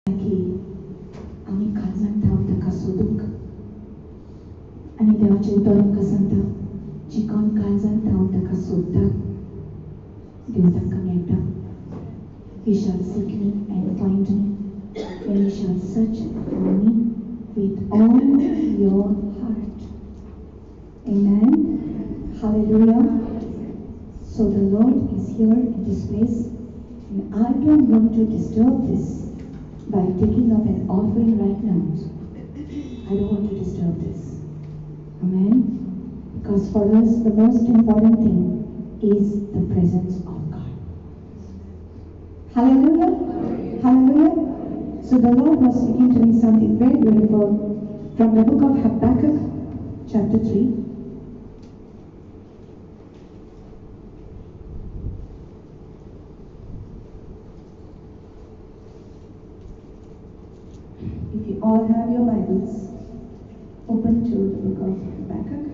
की आमी काळजांत थांव ताका सोदूंक आनी देवाचें उतर आमकां सांगता जी कोण काळजांत थांव ताका सोदतात देव तांकां मेळटा. You shall seek me and find me when you shall search for me with all your heart. Amen. Hallelujah. So the Lord is here in this place, and I don't want to disturb this by taking up an offering right now. I don't want to disturb this. Amen. Because for us the most important thing is the presence of God. Hallelujah. Hallelujah. So the Lord was speaking to me something very beautiful from the book of Habakkuk, chapter 3. If you all have your Bibles, open to the book of Habakkuk.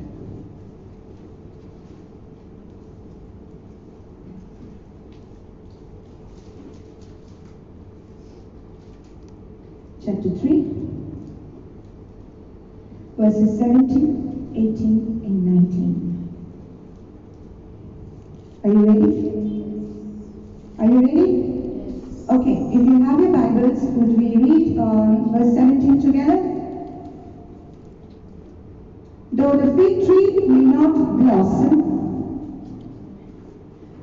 Chapter 3, verses 17, 18, and 19. Are you ready? Are you ready? Okay, if you have your Bibles, would we read verse 17 together? Though the fig tree may not blossom,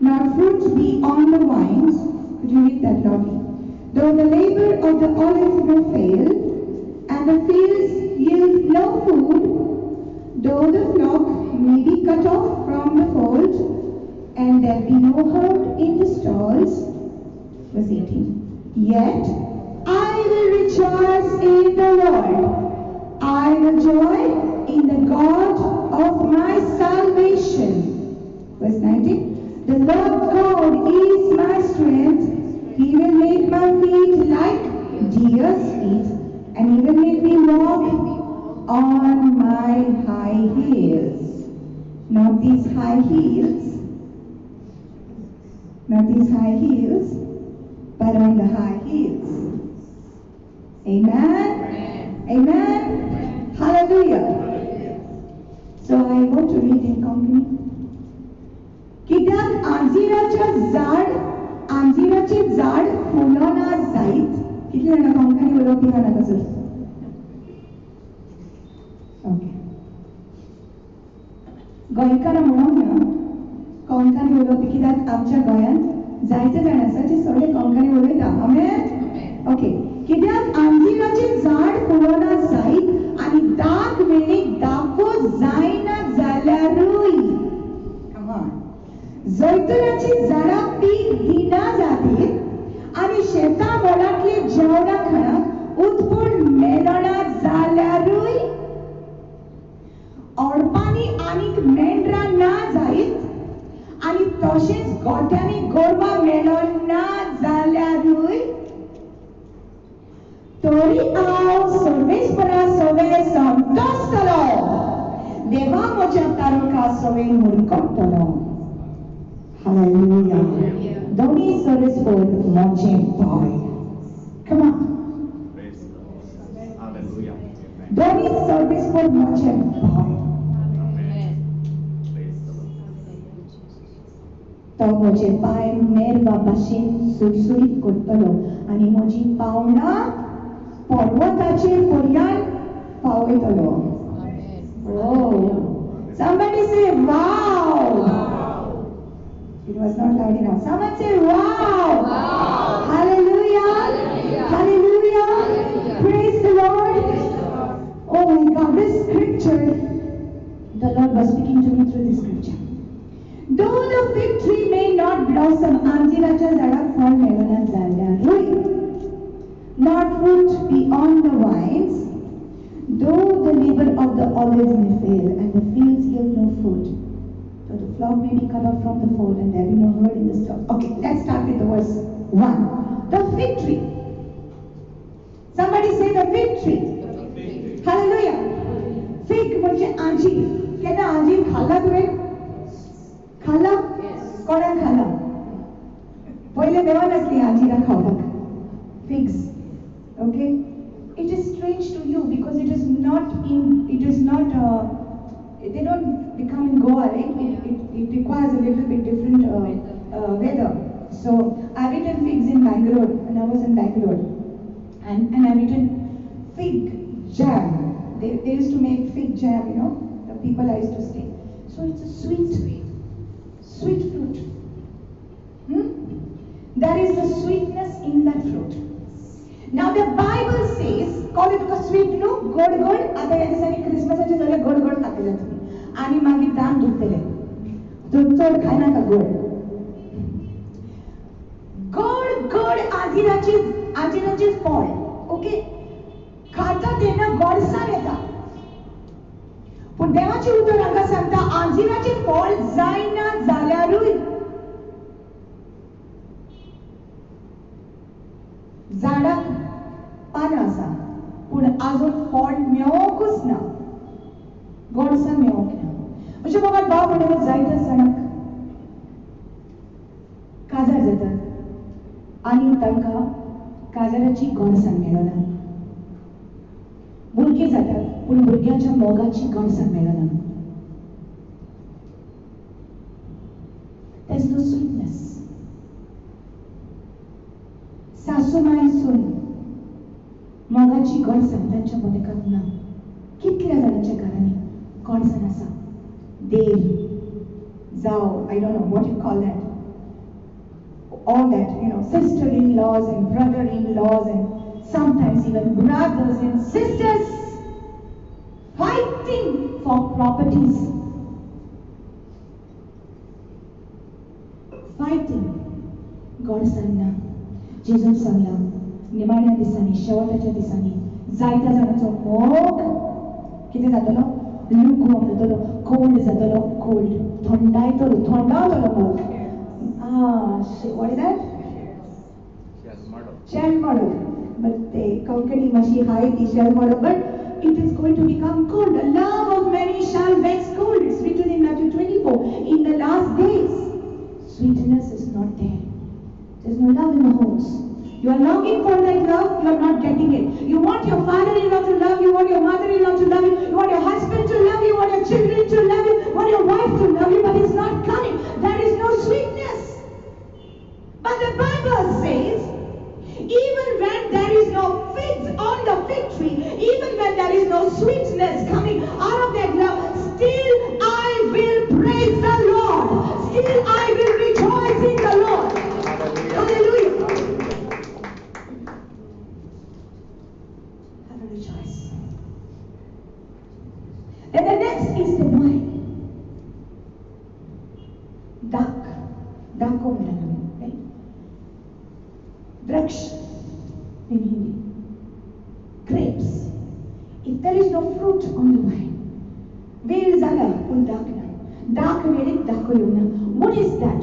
nor fruit be on the vines, could you read that loudly? Though the labor of the olive may fail, and the fields yield no food, though the flock may be cut off from the fold, and there be no herd in the stalls, verse 18, yet I will rejoice in the Lord. I will joy in the God of my salvation. Verse 19, the Lord God is my strength. He will make my feet like deer's feet, and he will make me walk on my high heels. Not these high heels, but on the high heels. Amen? Amen? Hallelujah. So I want to read in company. कित्याक आंजिराचे झाड फुलोना जायत. कितले जाणां कोंकणी उलोवपी जाणा कसो? Okay. गोंयकारां म्हणूंक ना कोंकणी उलोवपी कित्याक आमच्या गोंयांत जायते जाण आसा जे सगळे कोंकणी उलयता. आमेन? ओके. कित्याक आंजिराचे झाड फुलोना जायत आनी दाट वेळेक दाखो जायना जाल्यारूय. Come on. जैतुनाची झाडां पीक दिना जातीत आनी शेतां मोलांतले जेवणां खाणाक उत्पन्न मेळना जाल्यारूय, ओडपांनी आनीक मेंढरां ना जायत आनी तशेंच गोठ्यांनी गोरवां मेळना जाल्यारूय, तरी हांव सर्वेस्परा सवे संतोसतलो. देवा म्हज्या तारका सवे मुडकटलो. Hallelujah. Don't need service for launching boy. Come on. Praise the Lord. Hallelujah. Don't need service for launching boy. Amen. Praise the Lord. तो म्हजे पाय मेरवा भाशेन सुरसुरीत करतलो आनी म्हजी पावणां पर्वताचेर पर्यंत पावयतलो. Oh, somebody say wow. It was not loud enough. Someone say wow. Wow. Hallelujah. Hallelujah. Hallelujah. Hallelujah. Praise the Lord. Oh my God, this scripture, the Lord was speaking to me through this scripture. Though the fig tree may not blossom, अंजिराच्या झाडाक फळ मेळना जाल्यारूय, not fruit be on the vines, though the labor of the olive may fail, and the fields yield no food, though the flock may be cut off from the fold, and there be no herd in the stall. Okay, let's start with the verse 1. The fig tree. Somebody say the fig tree. Hallelujah. Fig म्हणजे अंजीर. केन्ना अंजीर खाल्ला तुवें? खाल्ला? कोणाक खाल्ला? पहिले देवा नासली अंजिरां खावपाक. Figs. Okay? It is strange to you because it is not, they don't become in Goa, right? It requires a little bit different weather. So I've eaten figs in Bangalore when I was in Bangalore. And I've eaten fig jam. They used to make fig jam, the people I used to stay. So it's a sweet fruit. There is a sweetness in that fruit. Now the Bible says, call it a sweet, गोड आता या दिसांनी क्रिसमसाचे जाल्यार गोड खातले तुमी आनी मागीर दाम दुखतले तो चड खायनाका गोड आजिराचे फळ ओके खाता तेन्ना गोडसाण येता पूण देवाची उतर हांगा सांगता आजिराचे फळ जायना जाल्यारूय झाडाक पानां आसा पूण आजून फळ मेळोकूच ना गोडसाण मेळोक ना अशें म्हाका भाव म्हणून जायत्या जाणांक काजार जातात आनी तांकां काजाराची गोडसाण मेळना भुरगीं जातात पूण भुरग्याच्या मोगाची गोडसाण मेळना There's no sweetness. सासूमाई सून मोगाची गोडसाण तांच्या मनेकांत ना कितल्या जाणांच्या घरांनी गोडसाण आसा देर जाव I don't know what you call that all that sister-in-laws and brother-in-laws and sometimes even brothers and sisters fighting for properties fighting गोडसाण ना जेजून सांगला निमाण्या दिसांनी शेवटाच्या दिसांनी जायत्या जाणांचो मोग कितें जातलो लुकवम जातलो कोल्ड जातलो कोल्ड थंडावतलो मोग what is that शेलमडो but ते कोंकणी मातशी हाय ती शेलमडो but it is going to become cold the love of many shall wax cold it's written in Matthew 24 in the last days sweetness is not there. There's no love in the homes. You are longing for that love, you are not getting it. You want your father-in-law to love you, you want your mother-in-law to love you, you want your husband to love you, you want your children to love you, you want your wife to love you, but it's not coming. There is no sweetness. But the Bible says, even when there is no figs on the fig tree, even when there is no sweetness coming out of that love, still I will praise the Lord. Still I will rejoice in the Lord. Hallelujah. Have a rejoice. Then the next is the wine. Dako right? Draksh in Hindi. Grapes. If there is no fruit on the wine, where is Allah? Dark meaning dakoyuna. What is that?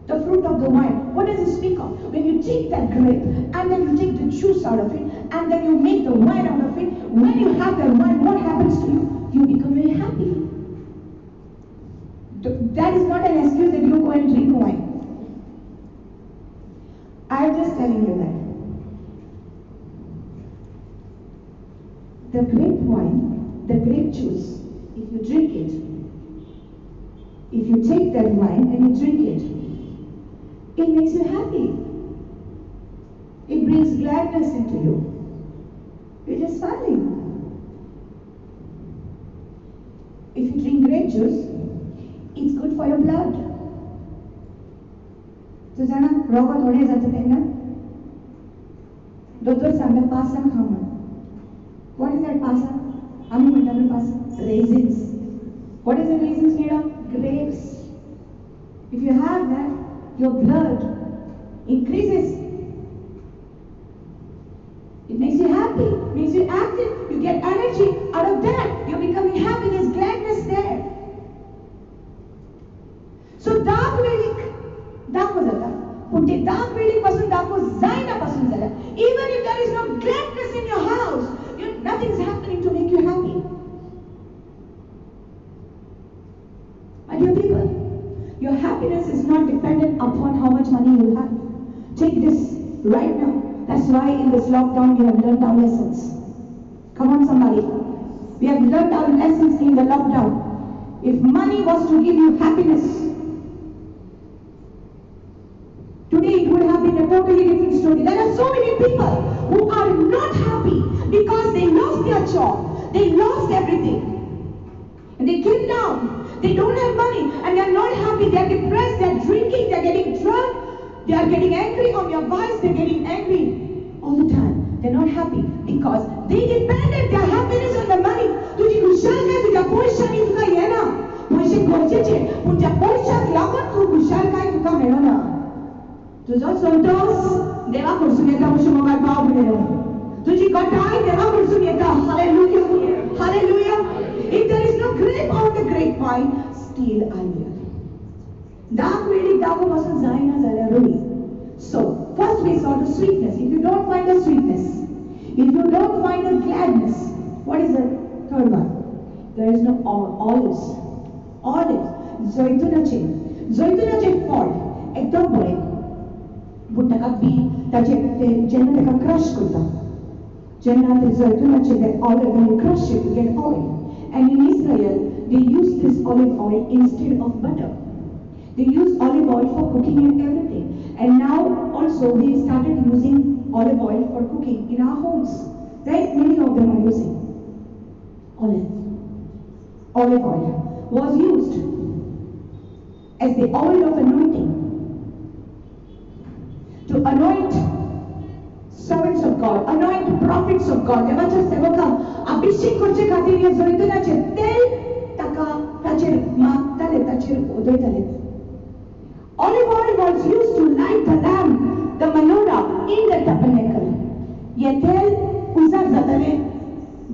The fruit of the wine. What does it speak of? When you take that grape and then you take the juice out of it and then you make the wine out of it, when you have that wine, what happens to you? You become very happy. That is not an excuse that you go and drink wine. I am just telling you that. The grape wine, the grape juice, if you drink it, if you take that wine and you drink it, it makes you happy. It brings gladness into you. You're just smiling. If you drink grape juice, it's good for your blood. So जाणा रोगो थोडे जाता तेन्ना दोतोर सांगता पासान खा म्हण. What is that पासान? आमी म्हणटा न्हू पासान raisins. What is the raisins made of? Grapes. If you have that, your blood increases. It makes you happy, makes you active, you get energy out of that. You're becoming happy, there's gladness there. So dark वेळीक दाखो जाता पूण ते dark वेळीक पासून दाखो जायना पासून जाला. Even if there is no gladness in your house, nothing's happening to make you happy. My dear people, your happiness is not dependent upon how much money you have. Take this right now. That's why why in this lockdown we have learned our lessons. Come on, somebody. We have learned our lessons in the lockdown. If money was to give you happiness, today it would have been a totally different story. There are so many people who are not happy because they lost their job, they lost everything. And they came down, they don't have money, and they are not happy, they are depressed, they are drinking, they are getting drunk, they are getting angry on your vice, they are getting angry all the time. They are not happy because they depended their happiness on the money. तुझी खुशाल काय तुझ्या पैशांनी तुका येना. पैसे गरजेचे, पण त्या पैशाक लागून तू खुशाल काय तुका मेळना. तुझो संतोष देवा कडसून येता अशें म्हाका भाव मेळ्ळो. तुझी गटाय देवा कडसून येता. Hallelujah. Hallelujah. If there is no grape on the grapevine, still I will. दाग वेळी दागापासून जायना जाल्यार रोई. So, first we saw the sweetness. If you don't find the sweetness, if you don't find the gladness, what is the third one? There is no olives. Olives. Zoytunaचे फळ एकदम बरें. पूण ताका बी ताचे जेन्ना ताका क्रश करता, जेन्ना ते zoytunaचे ते olive, when you crush it, you get oil. And in Israel, they use this olive oil instead of butter. They use olive oil for cooking and everything. And now also we started using olive oil for cooking in our homes. Right? Many of them are using olive. Olive oil was used as the oil of anointing to anoint servants of God, anoint prophets of God. देवाच्या सेवकांक अभिषेक करचे खातीर हे जैतुनाचे तेल ताका ताचेर मागताले, ताचेर उदयताले. Olive oil was used to light the lamp, the menorah in the tabernacle. हे तेल उजार जाताले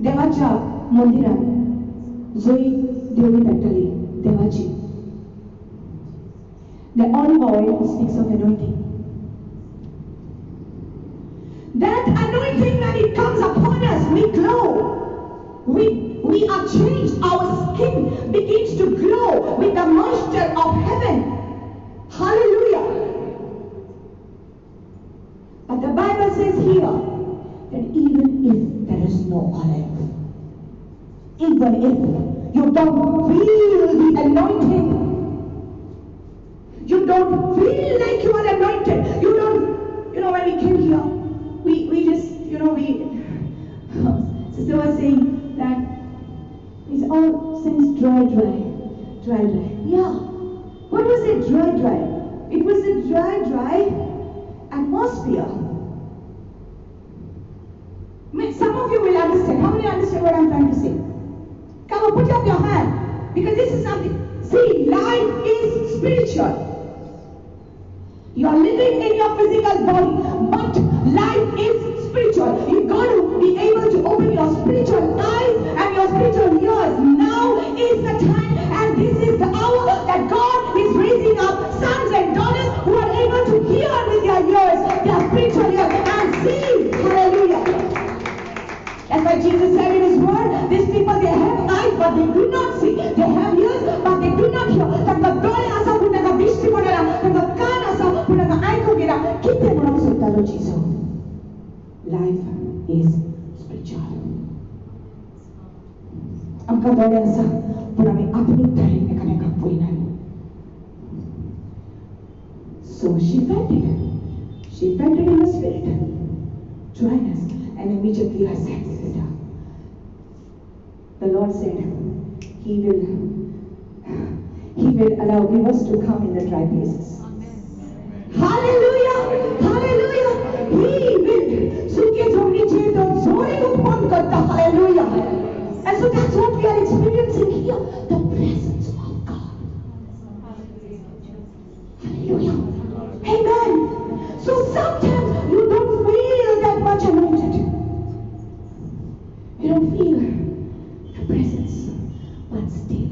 देवाच्या मंदिरात, जंय देवळी पेटली देवाची. The olive oil speaks of anointing. That anointing, when it comes upon us, we glow. We are changed. Our skin begins to glow with the moisture of heaven. Hallelujah. But the Bible says here that even if there is no olive, even if you don't feel the anointing, you don't feel like you are anointed, you don't, when we came here, we just, sister was saying that it's all seems dry. Yeah. What was it dry? It was a dry atmosphere. Some of you will understand. How many understand what I'm trying to say? Come on, put up your hand. Because this is something. See, life is spiritual. You are living in your physical body, but life is spiritual. You've got to be able to open your spiritual eyes and your spiritual ears. Now is the time, and this is the hour that God is raising up sons and daughters who are able to hear with their ears, their spiritual ears, and see. Hallelujah. That's why Jesus said in his word, these people, they have eyes but they do not see. They have ears but they do not hear. Life is spiritual. आमकां दोळे आसा पूण आमी आपली तरेन एकामेकांक पळयनात. So she felt it. She felt it in the spirit. Dryness. And immediately I said, sister, the Lord said He will allow rivers to come in the dry places. Amen. Hallelujah! Hallelujah! He will. Suke jomniche to zore utpan karta. Hallelujah! And so that's what we are experiencing here. The presence of God. Hallelujah! Amen! So sometimes you don't feel that much anointed. You don't feel the presence, but still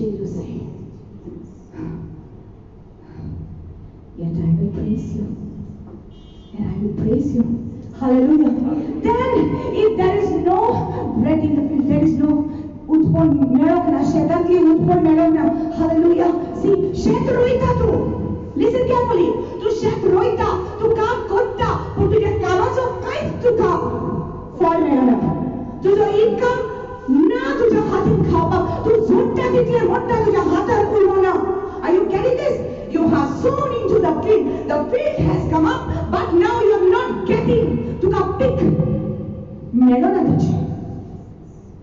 you say, yet I will praise you, and I will praise you. Hallelujah. Then, if there is no bread in the field, there is no utpon melokna, shetatli utpon melokna. Hallelujah. See, shet roita tu. Listen carefully. Tu shet roita, tu kaam kotta. Income ना तुझ्या हातात खावा तू झोट्या तिथले मोठा तुझ्या हातात उडवला. Are you getting this? You have sown into the field. The field has come up, but now you are not getting to the pick. मेलो ना तुझे.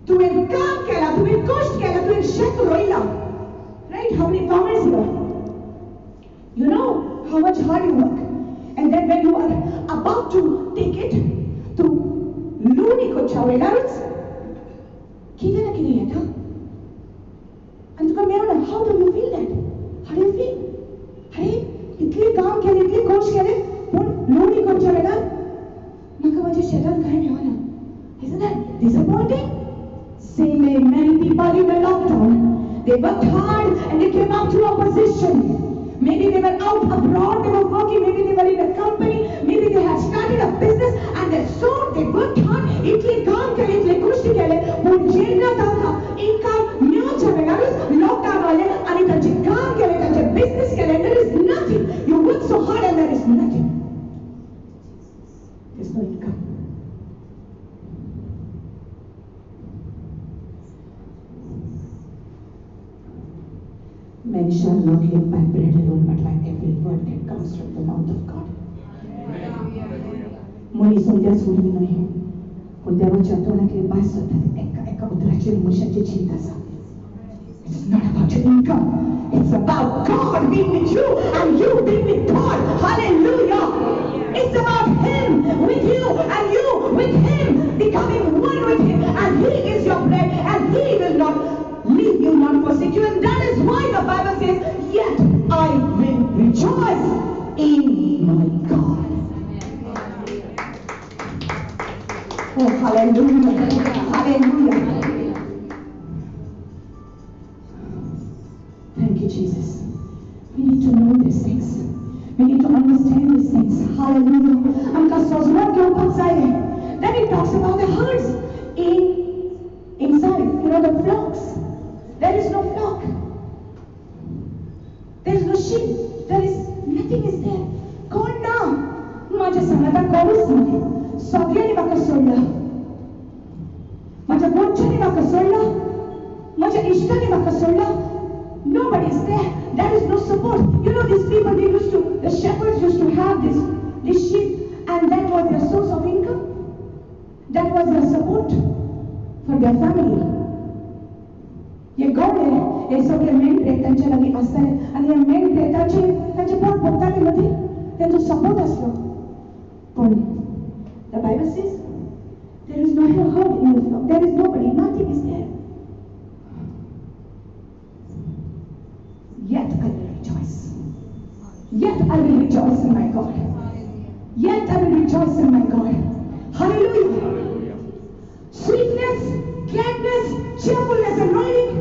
तू एक काम केला, तू एक कष्ट केला, तू एक शेत रोईला. Right? How many farmers here? You know how much hard you work. And then when you are about to take it to luni ko chavelarus, किधर ना किधर येता. And तुका मेलो ना, how do you feel that? How do you feel? अरे इतले काम केले, इतले कष्ट केले, पण लोणी कोणच्या वेळा नका माझ्या शेतात काय मिळालं. Isn't that disappointing? Same way many people in the lockdown, they worked hard and they came up to a position. Maybe they were out abroad, they were working, maybe they were in a company, maybe they had started a business and they sold, they worked hard, इतले काम केले, इतले कष्ट केले, पण जेवढा त्यांना income मिळायच्या वेळाच lockdown आले आणि त्यांचे काम केले, त्यांचे बिझनेस केले, there is nothing. You work so hard and there is nothing. There's no income. Men shall not live by bread alone, but by every word that comes from the mouth of God. मुली समजा सोडली नाही, पण देवाच्या तोंडातले बास होतात एका उतराची मुशाची चिंता सांगते. It's not about your income. It's about God being with you and you being with God. Hallelujah. It's about Him with you and you with Him, becoming one with Him, and He is your bread and He will not leave you, not forsake you. And that is why the Bible says, yet I will rejoice in my God. Oh, hallelujah. Hallelujah. Thank you, Jesus. We need to know these things. We need to understand these things. Hallelujah. Then it talks about the herds inside. You know, the flocks. There is no flock. There is no sheep. There is nothing is there. कोण ना माझ्या संगता कोणीच नाही. सगळ्यांनी म्हाका सोडला. माझ्या गोठ्याने म्हाका सोडला. माझ्या इष्टाने म्हाका सोडला. Nobody is there. There is no support. You know, these people, the shepherds used to have this sheep, and that was their source of income. That was their support for their family. हे गौडे हे सगळे मेंढरे त्यांच्या लागीं आसताले आनी हे मेंढरे तांचे pot भोगताले न्हू तेंचो support आसलो. पण the Bible says there is no herd in the flock. There is nobody. Nothing is there. Yet I will rejoice. Yet I will rejoice in my God. Yet I will rejoice in my God. Hallelujah. Sweetness, gladness, cheerfulness, anointing,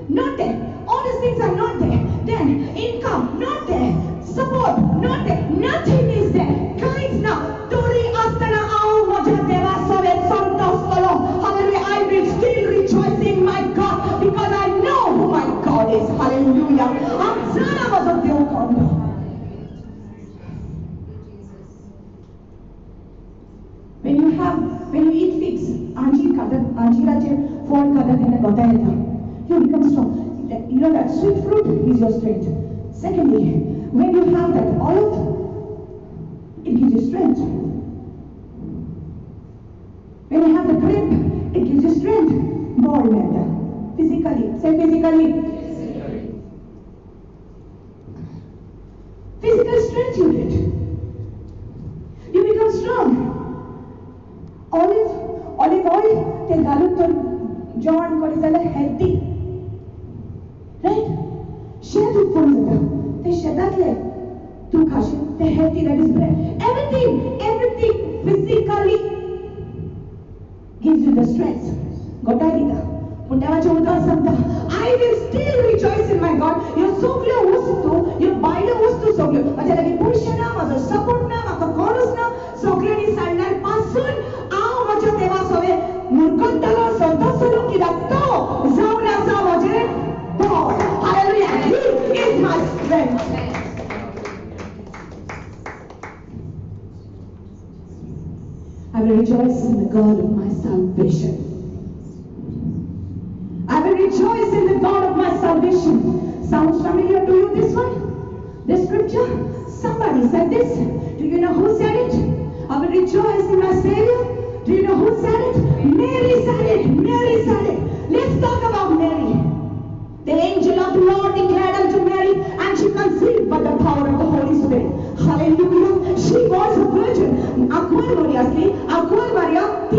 not there. All these things are not there. Then income, not there. Support, not there. Nothing is there. Guys, now, Tori Astana Ao Moja Deva Sove Santos Solo. Hallelujah. I will still rejoice in my God because I know who my God is. Hallelujah. I'm Zana was of the Okondo. When you eat figs, Anjirache fall kada dena gotayeta. You become strong. You know that sweet fruit is your strength. Secondly, when you have that olive, it gives you strength. When you have the grape, it gives you strength. More matter. Physically. Say physically. Physical strength you get. You become strong. Olive oil, te galun to John Corizella healthy. Right? Shed utpon zata. Te shedatle tu khashi. Te healthy, that is bread. Everything physically gives you the strength. Gotai dita. Pundevacha udar samta. I will still rejoice in my God. Your soglo ustu, your baile ustu soglo. Maja lagi pushana, maja support na, maka chorus na, soglo ni sandal pasun. Maja deva sove murkontalo santosolo kidatto zauna sa maje God. Hallelujah. He is my strength. I will rejoice in the God of my salvation. Sounds familiar to you, this one? This scripture? Somebody said this. Do you know who said it? I will rejoice in my Savior. Do you know who said it? Mary said it. Mary said it. Let's talk about Mary. The angel of the Lord declared unto Mary, and she conceived by the power of the Holy Spirit. Hallelujah. She was a virgin. Aqua Maria, T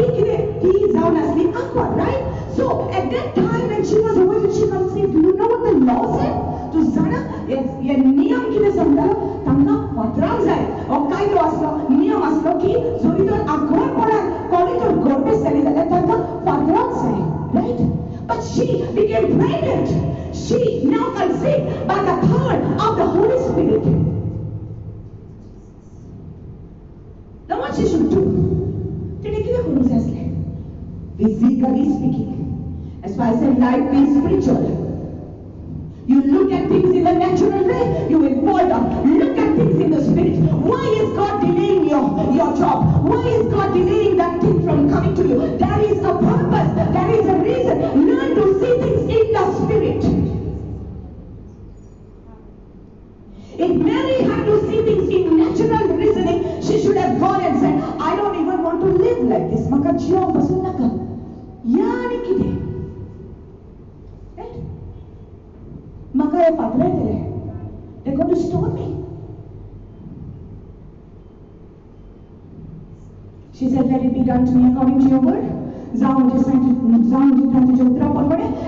sound asli, aqua, right? So at that time when she was a virgin, she conceived. Do you know what the law said? To Zana, ये नियम किने समझा तंगा पत्राम जाए और काय तो असलो नियम असलो की जोरी तो अगोर पड़ा कोड़ी तो गोर पे सली जाए तंगा पत्राम जाए, right? But she became pregnant. She now conceived by the power of the Holy Spirit. Now what she should do? Physically speaking, as far as life is spiritual. You look at things in the natural way, you will fall down. Look at things in the spirit. Why is God delaying your job? Why is God delaying that thing from coming to you? There is a purpose. There is a reason. Learn to see things in the spirit. If Mary had to see things in natural reasoning, she should have gone and said, I don't even want to live like this. Maka jiyo basun naka. Yani kide. Right? Maka ye padre tele. They're going to stone me. She said, let it be done to me according to your word.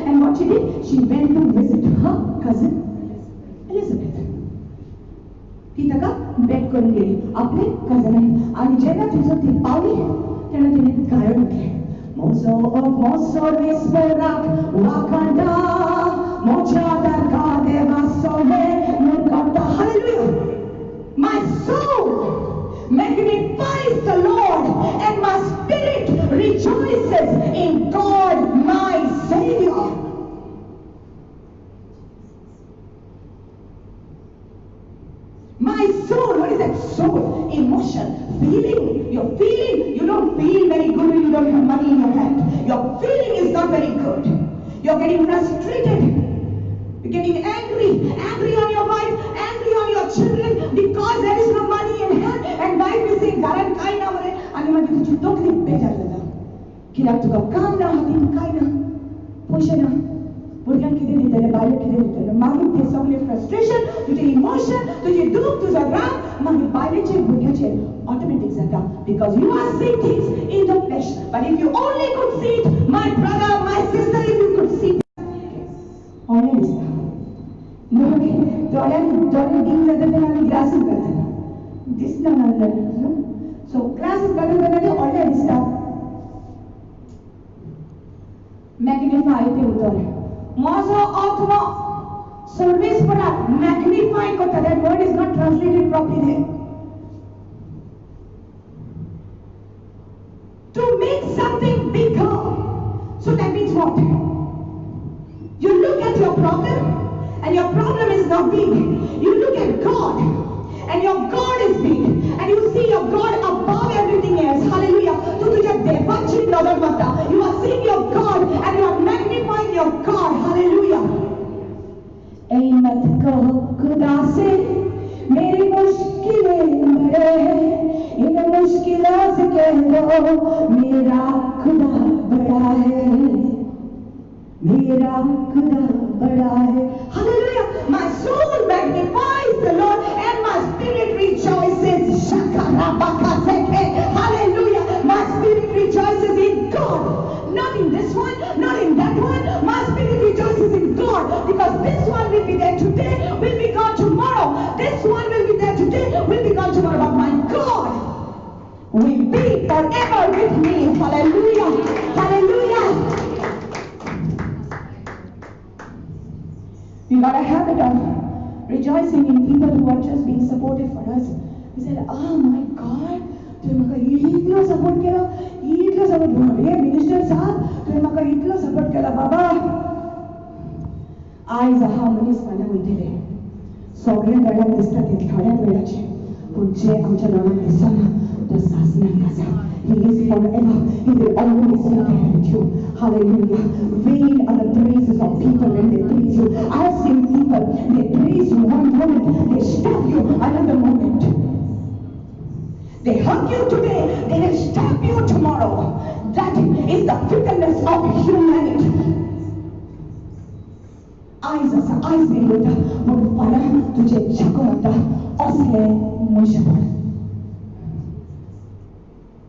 And what she did, she went to visit her cousin Elizabeth. ती तका बेट करून गेली आपले कझन आणि जेव्हा तिचं ती पावली तेव्हा तिने गायन म्हटले मोसो विस्फोराक वाकंडा मोच्या दरका देवा सोहे मुरकटा Hallelujah. My soul magnifies the Lord and my spirit rejoices in God my Savior. My soul, what is that soul? Emotion, feeling. Your feeling, you don't feel very good when you don't have money in your hand. Your feeling is not very good. You're getting frustrated. You're getting angry on your wife, angry on your children because there is no money in hand. And wife is saying, Garan kai na mare, ani magi tuji tokli bejar leda. Kirak tuka kam na hatin kai na, poshe na. भुरग्यांक कितें दितले बायलेक कितें दितले मागीर ते सगळे frustration तुजे इमोशन तुजे दूख तुजो राग मागीर बायलेचेर भुरग्याचेर ऑटोमॅटिक जाता because you are seeing things in the flesh but if you only could see it my brother my sister if you could see online दिसता न्हू दोळ्यान डीम जाता तेन्ना आमी ग्लासीस घालता दिसना नासलें सो ग्लासीस घालून जाल्यार ते ऑनलाइन दिसता मॅग्निफाय ते उतर Mazo Atma service product magnify kota. That word is not translated properly there. To make something bigger. So that means what? You look at your problem and your problem is not big. You look at God and your God is big. And you see your God above everything else. Hallelujah. You are seeing your God and you are magnifying your God. Hallelujah. मत कहो खुदा से मेरी मुश्किलें बड़े हैं इन मुश्किलों से कह दो मेरा खुदा बड़ा है मेरा खुदा बड़ा है Hallelujah. My soul magnifies the Lord and my spirit rejoices. Hallelujah. My spirit rejoices in God. Not in this one, not in that one. My spirit rejoices in God because this one will be there today, will be gone tomorrow. This one will be there today, will be gone tomorrow. But my God will be forever with me. Hallelujah. Hallelujah. We got a habit of rejoicing in people who are just being supportive for us. We said, oh my God, तुम्ही मका इतलो support केला, इतलो support हे minister साहब, तुम्ही मका इतलो support केला बाबा. आयज हा मनीस मला वयतले. सगळे वेळाक दिसता ते थोड्याच वेळाचे. पूण जे आमच्या लोकांक दिसना, तो सासनाक आसा. He is forever. He will always be there with you. Hallelujah. Vain are the praises of people when they praise you. I have seen people people. They praise you one moment, they stab you another moment. They hug you today, they will stab you tomorrow. That is the fickleness of humanity. Eyes नहीं होता वो पाला तुझे जगवता असले मुझपर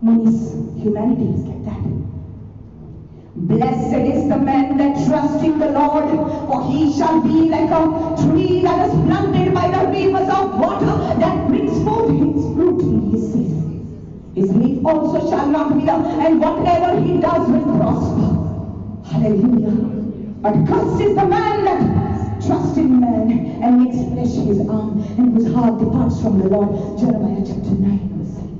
Manis, humanity is like that. Blessed is the man that trusts in the Lord, for he shall be like a tree that is planted by the rivers of water, that brings forth its fruit in his season. His leaf also shall not wither, and whatever he does will prosper. Hallelujah. But cursed is the man that trusts in man and makes flesh his arm, and whose heart departs from the Lord. Jeremiah chapter 9 verse 17.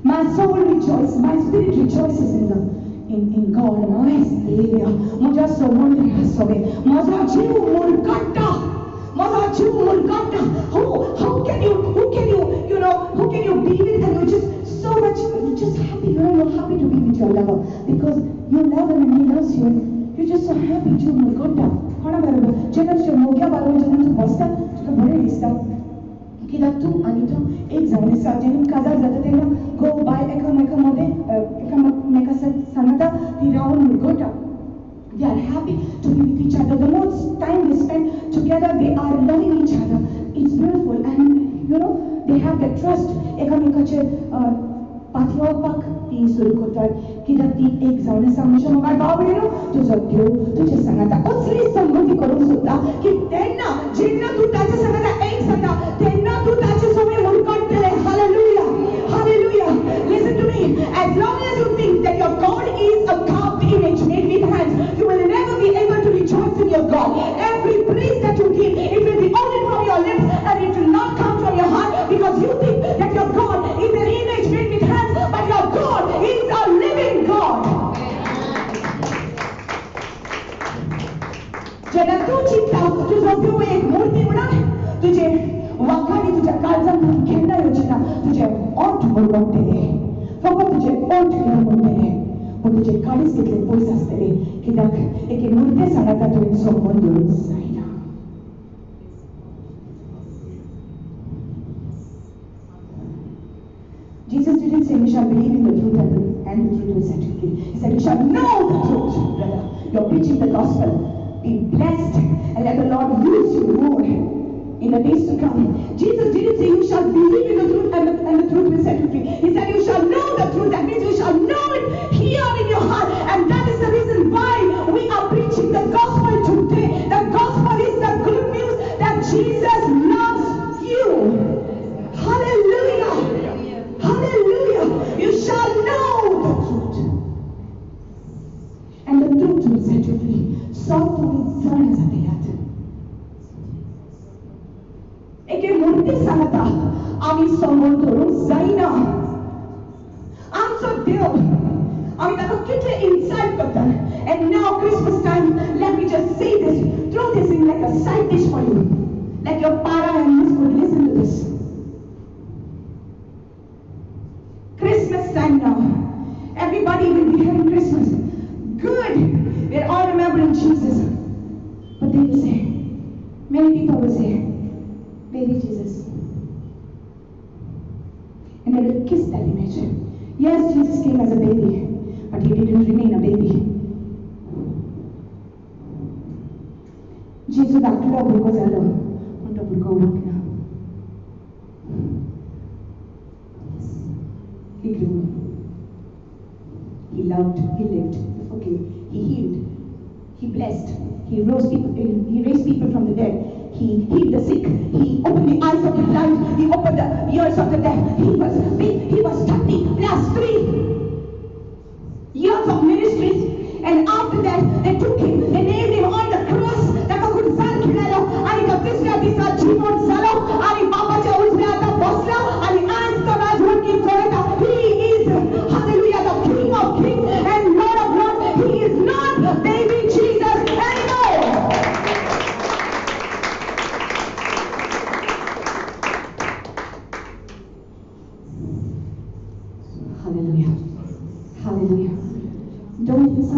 My soul rejoices, my spirit rejoices in God, my Savior. Muja somondri hasobe, maza jiv mulkatta, maza jiv mulkatta. How can you be with and you're just so much, you're just happy, you're happy to be with your lover because you love him and he loves you and you're just so happy. Jiv mulkatta. Hana barabar. Jenar jo mogya barabar jenar tu basta, tu bade lista. किला तू आणि तो एक जाऊन साजेन काजा जाता तेला go by एकामेकामध्ये एकामेकांना सांगता ती राहून मुरगोटा. They are happy to be with each other. The more time they spend together, they are loving each other. It's beautiful and they have that trust. एकामेकाचे पाठीवपाक ती सुरू करतात कित्याक ती एक जावन सांगूशे म्हाका बावडेनो तुजो देव तुजे सांगता कसली संगती करूंक सोदता की तेन्ना जेन्ना तू ताचे सांगता एक सांगता तेन्ना तू ताचे सोबत मुरगडटले. Hallelujah, hallelujah. Listen to me. As long as you think that your God is a carved image made with hands, you will never be able to rejoice in your God. Every praise that you give, it will be only from your lips and it will not come from your heart because you think that your God is an image made with hands, but your God is a living God. जेन्ना तू चिंता तुजो देव एक मूर्ती म्हणून तुझे वाखाणी तुझ्या काळजांत घेवना योजना तुझे ओठ मुरगडटले फकत तुझे ओठ घेवन म्हणटले पूण तुझे काळीज कितले पयस आसतले कित्याक एके मूर्ते सांगता तुवें संबंद दवरूंक जायना. Jesus didn't say you shall believe in the truth and the truth will set you free. He said you shall know the truth, brother. You're preaching the gospel. Be blessed and let the Lord use you more in the days to come. Jesus didn't say you shall believe in the truth and the truth will set you free. He said you shall know the truth. That means you shall know it here in your heart. And that is the reason why we are preaching the gospel today. The gospel is the good news that Jesus loves you. Hallelujah. Hallelujah. You shall know the truth. And the truth will set you free. Soft with signs at the earth. एके मूर्ती सांगता आम्ही समोर धरून जायना. आमचो देव आम्ही ताका कितले इन्सल्ट करतात. And now Christmas time, let me just say this, throw this in like a side dish for you. Like your para and miss would listen to this. Christmas time now. Everybody will be having Christmas. Good. We're all remembering Jesus. But they will say, many people will say, baby Jesus. And they will kiss that image. Yes, Jesus came as a baby, but he didn't remain a baby. Jesus धाकटो भुरगो जालो, पूण तो भुरगो उरना. He grew. He loved, he lived, he forgave, he healed, he blessed, he raised people from the dead, he healed the sick, he opened the eyes of the blind, he opened the ears of the deaf. He was 30 plus 3 years of ministries, and after that they took him, they nailed him on the cross. ताका खुर्सार खिळालो आणि तो तिसऱ्या दिसा जिवंत जालो आणि बापाच्या उजव्या हाताक बसलो आणि आज तो राजवटी चलयता. He is, hallelujah, the King of Kings and Lord of Lords. He is not baby Jesus anymore. Hallelujah. Hallelujah. Don't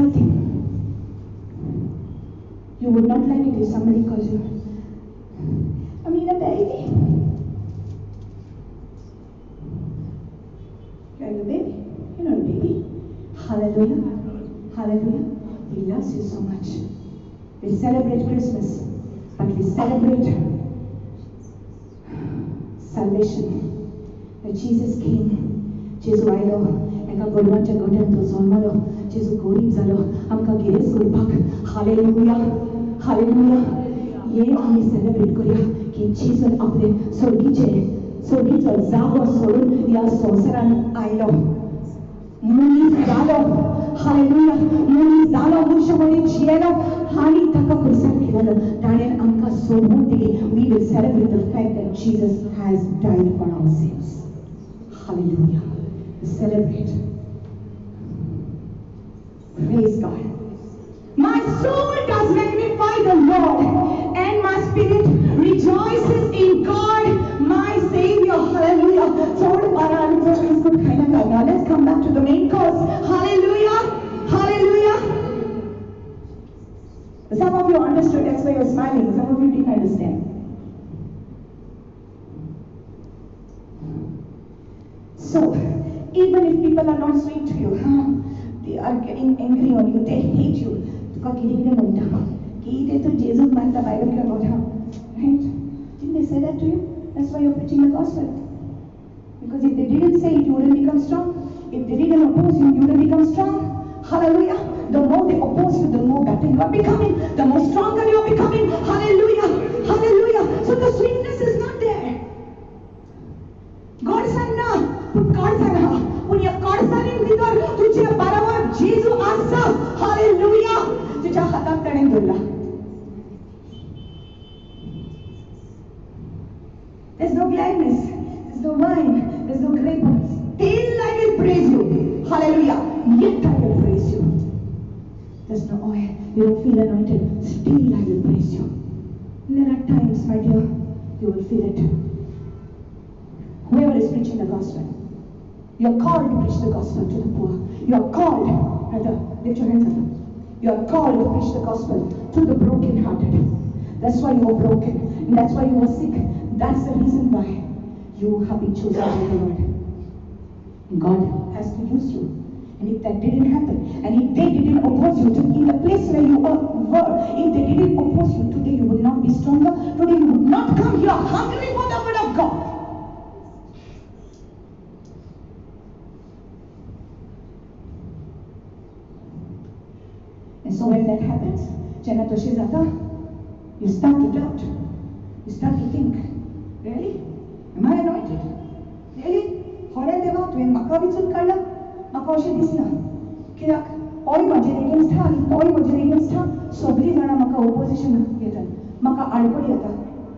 because you. I mean, a baby. You're the baby. You're not a baby. Hallelujah. Hallelujah. He loves you so much. We celebrate Christmas, but we celebrate salvation. That Jesus came. Jesus आयलो. एका गोरवांच्या गोठ्यात तो जन्मलो. Jesus गरीब जालो. आमकां grace करपाक. Hallelujah. Hallelujah. ये आमी सेलिब्रेट करूया की Jesus आपले सोडीचो जागो सोडून ह्या संवसारान आयलो. मनीस जालो. हालेलुया. मनीस जालो. मुशमणी जियेलो. आनी ताका खुर्सार केलो. ताणें आमकां सोडून दिली. We will celebrate the fact that Jesus has died for our sins. Hallelujah. We celebrate. Praise God. My soul does magnify the Lord, and my spirit rejoices in God, my Savior. Hallelujah. Now let's come back to the main course. Hallelujah. Hallelujah. Some of you understood, that's why you're smiling. Some of you didn't understand. So, even if people are not sweet to you, they are getting angry on you, they hate you. Right? Didn't they say that to you? That's why you're preaching the gospel. Because if they didn't say it, you wouldn't become strong. If they didn't oppose you, you wouldn't become strong. Hallelujah. The more they oppose you, the more better you are becoming. The more stronger you are becoming. Hallelujah. Hallelujah. So the sweetness is not there. God sanna, put God sanna. Put your God sanna in the तुझे बराबर जेजू आसा. Hallelujah. तुझ्या हातात ताणें दवरला. There's no gladness. There's no wine. There's no grape. Still I will praise you. Hallelujah. Yet I will praise you. There's no oil. You don't feel anointed. Still I will praise you. And there are times, my dear, you will feel it. Whoever is preaching the gospel, you are called to preach the gospel to the poor. You are called, brother, lift your hands up. You are called to preach the gospel to the broken-hearted. That's why you are broken. And that's why you are sick. That's the reason why you have been chosen by the Lord. And God has to use you. And if that didn't happen, and if they didn't oppose you in the place where you were, if they didn't oppose you, today you would not be stronger. Today you would not come here hungry for the word of God. And so when that happens, you start to doubt. You start to think, really? Am I anointed? Really? Hore deva tuवें म्हाका विचून काडला? म्हाका अशें दिसना. कित्याक होय म्हजेर against आहा आनी तोय म्हजेर एगेन्स्ट आहा. सगळीं जाणां म्हाका ओपोजिशन घेतात. म्हाका आडपड येता.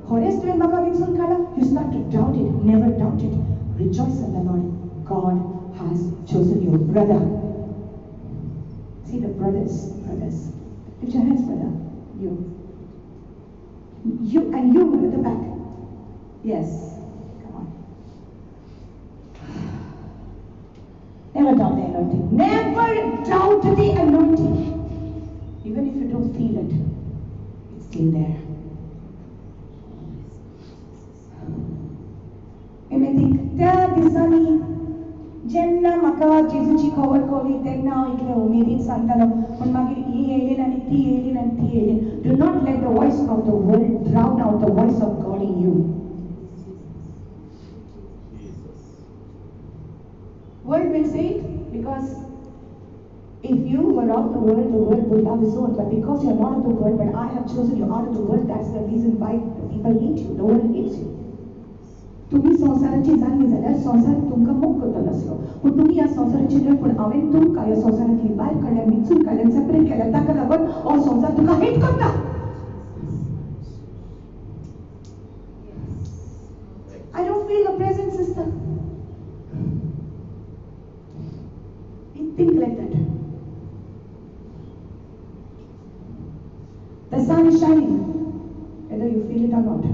खरेंच तुवें म्हाका विचून काडला? You start to doubt it. Never doubt it. Rejoice in the Lord. God has chosen you, brother. See the brothers. Lift your hands, brother. You and you at the back. Yes. Come on. Never doubt the anointing. Never doubt the anointing. Even if you don't feel it, it's still there. You may think, त्या दिसांनी जेन्ना म्हाका जेजूची खबर कळ्ळी तेन्ना हांव इतलें उमेदीन सांगतालो पूण मागीर ही येयली आनी ती येयली आनी ती येयली. Do not let the voice of the world drown out the voice of God in you. World will say it because if you were of the world would love his own. But because you are not of the world, but I have chosen you out of the world, that's the reason why the people hate you. The world hates you. तुम्ही संसाराची जाल्ली जाल्यार संसार तुमकां मोग करतलो आसलो. पूण तुमी ह्या संसाराची न्हय पूण हांवें तुमकां ह्या संसारांतली भायर काडल्या, मिचून काडल्या, सेपरेट केल्या. ताका लागून हो संसार तुका हेट करता. I don't feel the presence, sister. You think like that. The sun is shining, whether you feel it or not.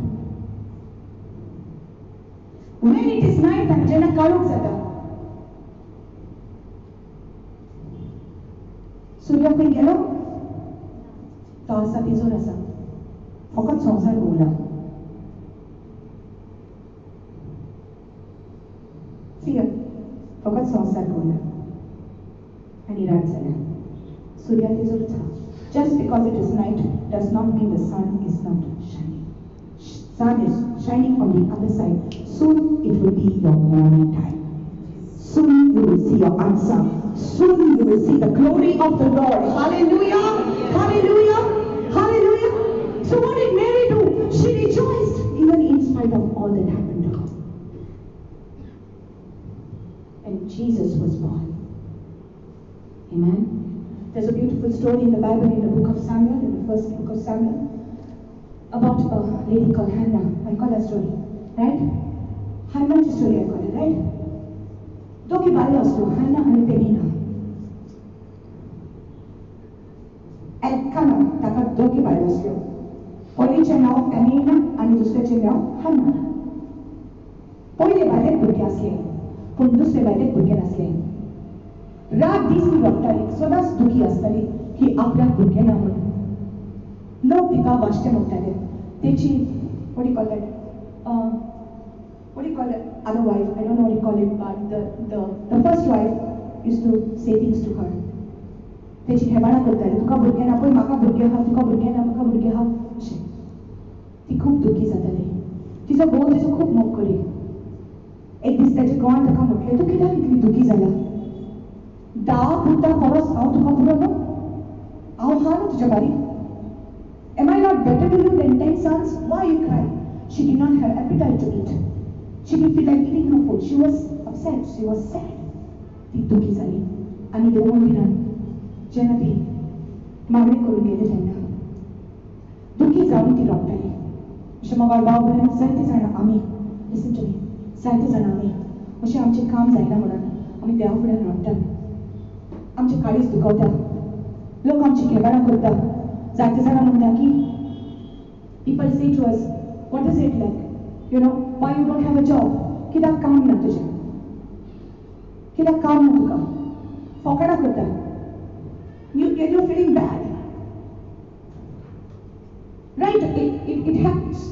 When it is night time, जेन्ना काळोख जाता, सूर्य खंय गेलो? तो आसा तिजोर आसा. फकत फकत संवसार पळयला आनी रात जाल्या सूर्या तेजो उरता just because it is night does not mean the sun is not shining. Sun is shining on the other side. Soon it will be your morning time. Soon you will see your answer. Soon you will see the glory of the Lord. Hallelujah! Hallelujah! Hallelujah! So what did Mary do? She rejoiced even in spite of all that happened to her. And Jesus was born. Amen? There's a beautiful story in the Bible, in the book of Samuel, in the first book of Samuel, about a lady called Hannah. I call that story, right? Hannah's story I call it, right? दोघी बायलो असल्यो, Hannah आणि Penina. Elkanah, ताका दोघी बायलो असल्यो. पयलीचें नांव Penina आणि दुसऱ्याचें नांव Hannah. पयले बायलेक भुरगें आसलें, पूण दुसरे बायलेक भुरगें नासलें. रात दीस ती रडटाली, सदांच दुखी आसताली की आपल्याक भुरगें ना म्हणून. लोक तिका वाश्टें म्हणटाले. Techi what do you call that? What do you call it? Other wife, I don't know what you call it, but the first wife used to say things to her. Techi हेबाणा करताली, तुका भुरगें ना पळय, म्हाका भुरगें आहा, तुका भुरगें ना, म्हाका भुरगें आहा अशें. ती खूब दुखी जाताली. तिचो घोव तिचो खूब मोग करी. एक दीस तेच्या घोवान ताका म्हटलें, तूं कित्याक इतली दुखी जाला? 10 परस हांव तुका पुरो न्हू? हांव आहा न्हू तुज्या बारी? Am I not better to you than 10 sons? Why are you crying? She did not have appetite to eat. She didn't feel like eating no food. She was upset. She was sad. ती दुखी जाली. आनी देव मंदिरान जेन्ना ती मागणी करून गेली तेन्ना दुखी जावन ती रडटाली. अशें म्हाका भाव भयण जायते जाणां आमी लिसन टू मी, जायते जाणां आमी अशें आमचें काम जायना म्हणून आमी देवा फुड्यान रडटा. आमचे काळीज दुखवता, लोक आमची खेबाणां करता. जायते जाणां म्हणटा की people say to us, what is it like? You know, why you don't have a job? कित्याक काम ना तुजें? कित्याक काम ना तुका? फकाणां करता. You're feeling bad. Right? It happens.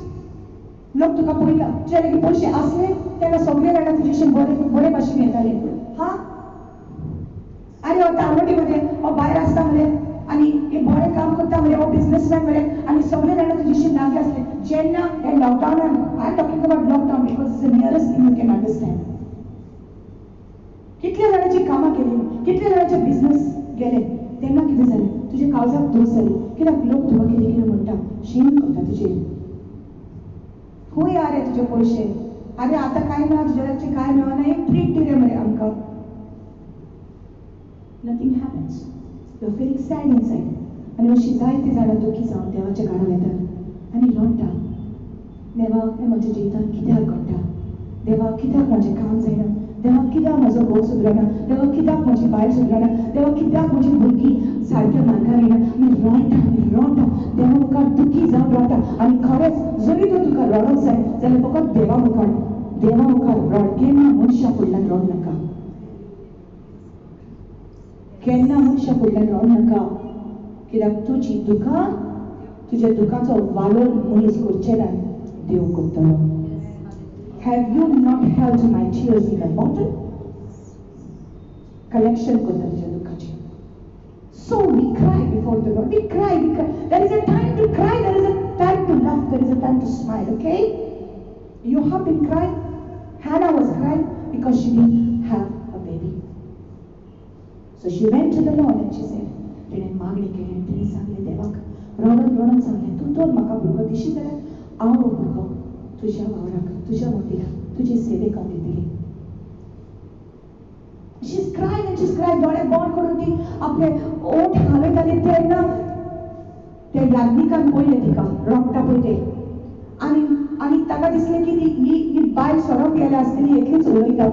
लोक तुका पळयता. तुजे लागीं पयशे आसले तेन्ना सगळे जाणां तुजेशें बरे भाशेन येताले. हा? आनी हो तारवटीमध्ये हो भायर आसता मरे आनी हे बरें काम करता मरे, हो बिझनेसमॅन मरे आनी सगळे जाणां तुजेशी लागीं आसले. जेन्ना हे लॉकडावनान, I am talking about lockdown because it's the nearest thing you can understand. कितल्या जाणांची कामां केली, कितल्या जाणांचे बिझनेस गेले, तेन्ना कितें जालें? तुजे काळजाक दूख जाली. कित्याक लोक तुका कितें कितें म्हणटा, शेम करता तुजेर. खूंय या रे तुजे पयशे? अरे आतां कांय ना, तुजे लागचें कांय मेळना, एक ट्रीट दी रे मरे आमकां. Nothing happens. You're feeling sad inside. आणि अशी जायती जाणां दुखी जावन देवाच्या घरांत येतात आनी रडटा. देवा हें म्हज्या जिवितांत कित्याक घडटा? देवा कित्याक म्हजें काम जायना? देवा कित्याक म्हजो घोव सुदरना? देवा कित्याक म्हजी बायल सुदरना? देवा कित्याक म्हजी भुरगीं सारक्या मार्गार येना? आमी रडटा देवा मुखार दुखी जावन रडटा. आनी खरेंच जरी तर तुका रडोंक जाय जाल्यार फकत देवा मुखार रड. केन्ना मनशा फुडल्यान रड नाका. केन्ना मनशा फुडल्यान रड नाका. कित्याक तुजी दुखां, तुज्या दुखांचो वालोर मनीस करचे ना, देव करतलो. Have you not held my tears in a bottle? Collection करता तुज्या दुखाची. So we cry before the Lord. We cry. There is a time to cry. There is a time to laugh. There is a time to smile. Okay? You have been crying. Hannah was crying because she didn't have a baby. So she went to the Lord and she said, तिणें मागणी केली. तिणें सांगलें देवाक रडून सांगलें, तूं तर म्हाका भुरगो दिशी जाल्यार हांव हो भुरगो तुज्या वावराक, तुज्या मंदिराक, तुजे सेवेक हांव दितलें. She's crying and she's crying. दोळे बंद करून ती आपले ओठ हालयताली तेन्ना त्या याज्ञिकान पळयलें तिका रडटा पळय तें. आनी ताका दिसलें की ही बायल सोरोप गेल्या आसतली, एकलीच उलयता.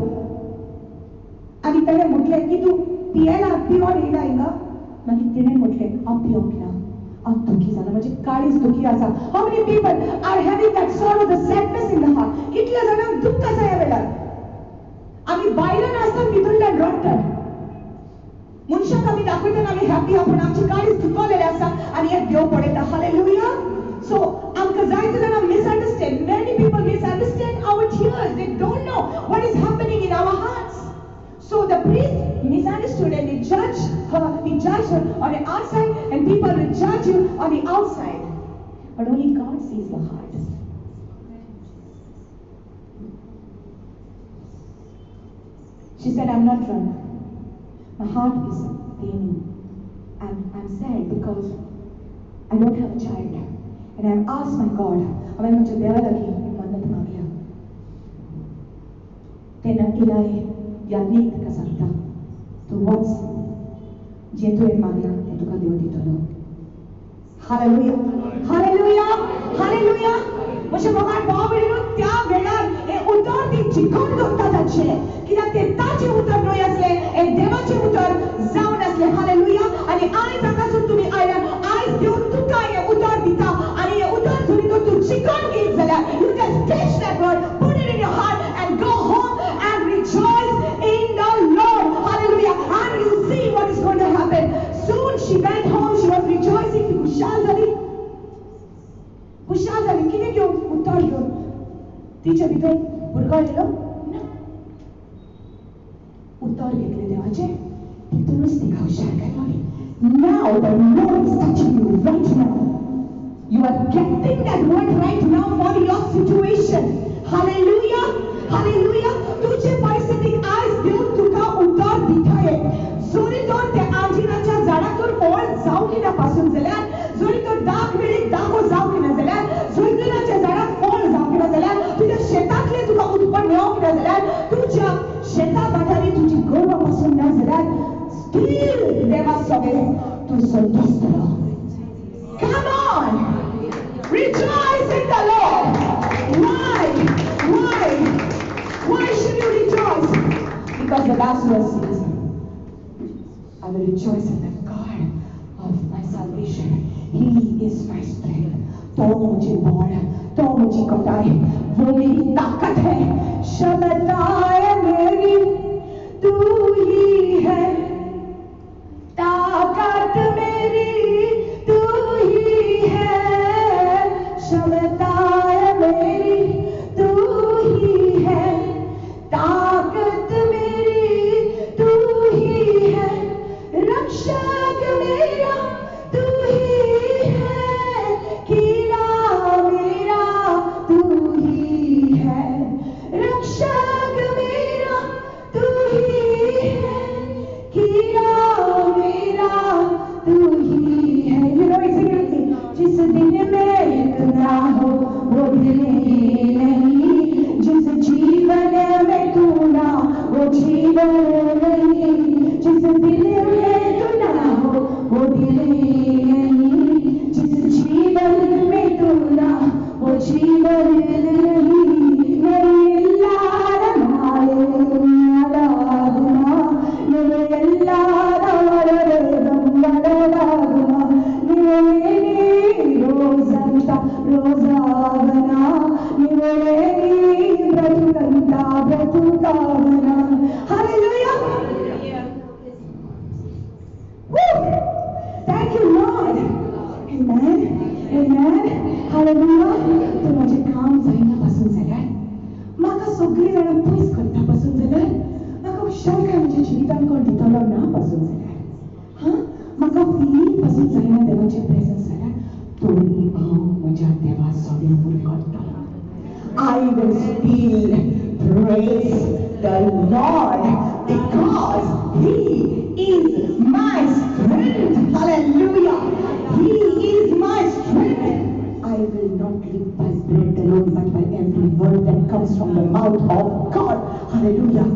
आनी ताणें म्हटलें की तूं पिवोन येयला हिंगा? मागीर तिणें म्हटलें हांव पिवंक ना, हांव दुखी जालां, म्हजें काळीज दुखी आसा. How many people are having that sort the sadness in the heart? कितल्या जाणांक दुख्ख आसा ह्या वेळार? आमी बायलां आसतना भितरल्यान रडटात. मनशाक आमी दाखयतना आमी हॅपी आहा, पूण आमची काळीज दुखवलेली आसा आनी एक देव पळयता. हालेलुया. सो आमकां जायते जाणां misunderstand. Many people misunderstand our tears. They don't know what is happening in our hearts. So be judged on the outside, and people will judge you on the outside. But only God sees the heart. She said, I'm not drunk. My heart is paining. I'm sad because I don't have a child. And I've asked my God, I want to bear again मन्नत मांगिया. तेना इलाय यानी का सकता. तो what's जेतु एक मांगिया ते तो का देव दी तो लो. Hallelujah. Hallelujah. Hallelujah. मुझे भगवान बाबरीनो त्या वेळार ए उतर ती चिकन दोस्ता जाचे. कित्याक ते ताचे उतर न्हय असले, ए देवाचे उतर जावन असले. हालेलुया. आणि आयज हांगासून तुमी आयल्यार आयज देव तुका हे उतर दिता आणि हे उतर जरी तो तू चिकन घेत जाल्यार you just catch that word, put it in your heart and go home and rejoice in the Lord. Hallelujah. And you see what is going to happen. Soon she went home, she was rejoicing. Khushal झाली. खुशाल झाली. किती घेऊन उतर घेऊन तिच्या भितर भुरगो आयलो ना. उतर घेतले देवाचे. तितूनच तिका हुशार करताली. Now the Lord is touching you right now. You are getting that word right now for your situation. Hallelujah. Hallelujah. तुझे परिस्थितीत आज देव तुका उतर दिताय. जरी तो त्या आंजिराच्या झाडातून ओळ जाऊ की ना पासून जाल्यार, जरी तो दाग वेळी दागो जाऊ की ना जाल्यार, जैतुनाच्या झाडात ओळ जाऊ की ना जाल्यार, तुझ्या शेतातले तुका उत्पन्न मेळोवंक ना जाल्यार, तुझ्या शेता भाटारी तुझी गोरवां पासून ना जाल्यार, स्टील देवा सगळे तू संतुष्ट रह. Come on. Rejoice in the Lord. Why? Why? Why should you rejoice? Because the last verse says, I will rejoice in the God of my salvation. He is my strength. तो मुझे बल, तो मुझे कटाई, वो मेरी ताकत है. क्षमता है मेरी, तू ही है. ताकत मेरी, तू ही है. क्षमता है मेरी, तू ही है. ताकत मेरी, तू ही है. रक्षक मेरा, तू ही है. कीड़ा मेरा, तू ही है. रक्षक मेरा, तू ही है. कीड़ा मेरा, तू ही है. You know it's exactly. जिस दिन में इतना हो वो दिल ही नहीं. जिस जीवन में तू ना वो जीवन नहीं. जिस दिल में तू ना हो वो दिल ही नहीं. जिस जीवन में तू ना वो जीवन नहीं. मेरी लाडमाए लाडमा, मेरे लाडमा लाडमा, मेरी रोज़ंता रोज़ावना, मेरी ब्रतुकंता ब्रतुकावना. Hallelujah. Woo! Thank you, Lord. Amen. Amen. Hallelujah. तो माझे काम जायनापासून जाल्यार, म्हाका सगळी जाणां पयस करतापासून जाल्यार, म्हाका हुशार काय म्हज्या जिवितांत कोण दितलो ना पासून जाल्यार, हां म्हाका फिलींग पासून जायना देवाचे प्रेझन्स जाल्यार, तोरी हांव म्हज्या देवा सगळें उर करतलो. I will still praise the Lord because He is my strength. Hallelujah. He is my strength. I will not live by bread alone, but by every word that comes from the mouth of God. Hallelujah.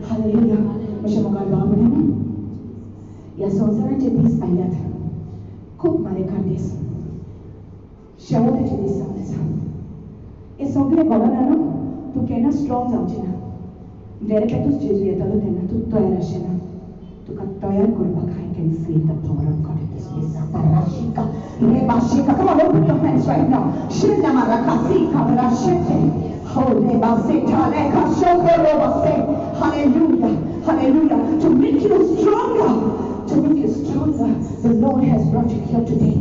Hallelujah. Masya Allah, Bapak या संसाराचे दीस आयल्यात. खूप मारेकार दीस, शेवटाचे दीस जावन आसा. हे सगळे घडोन न्हू तूं केन्ना strong जावचें ना. वेरेपेटूच जेजू येतलो तेन्ना तूं तयार आसचें ना. तुका तयार करपाक I can feel the power of God in this place. Parashika, rebashika. Come on, open your hands right now. Shinna marakasika parashete. Oh, rebasita lekashoko robase. Hallelujah, hallelujah. To make you stronger, to make you stronger, the Lord has brought you here today.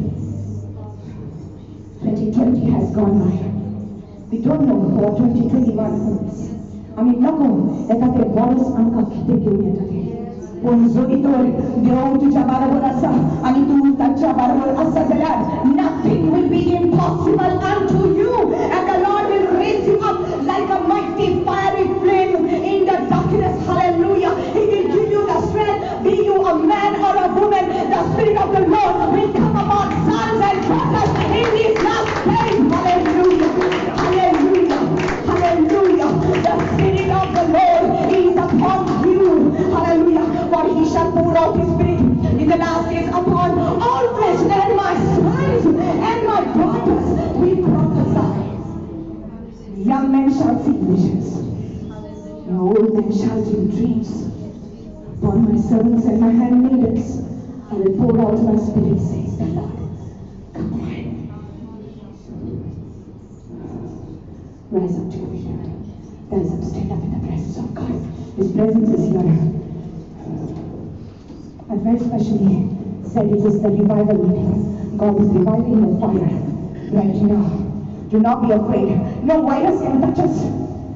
2020 has gone by. We don't know what 2021 holds. आमी नको एखादे verse आमकां कितें घेवन येतलें. देव तुझ्या बरोबर असा आणि तू त्याच्या बरोबर असं झाल्यावर nothing will be impossible unto you and the Lord will raise you up like a mighty fiery flame in the darkness. Hallelujah. He will give you the strength. Be you a man or a woman, the Spirit of the Lord will come upon sons and daughters in these last days. Hallelujah. Hallelujah. Hallelujah. The Spirit of the Lord is upon you. Hallelujah. For he shall pour out his Spirit in the last days upon all flesh, and my sons and my daughters will prophesy. Young men shall see visions. The old men shall dream dreams. Upon my servants and my handmaidens I will pour out my Spirit, says the Lord. Come on. Rise up to your feet. Rise up, stand up in the presence of God. His presence is here. I very specially said it is the revival meeting. God is reviving the fire right now. Do not be afraid. No virus can touch us.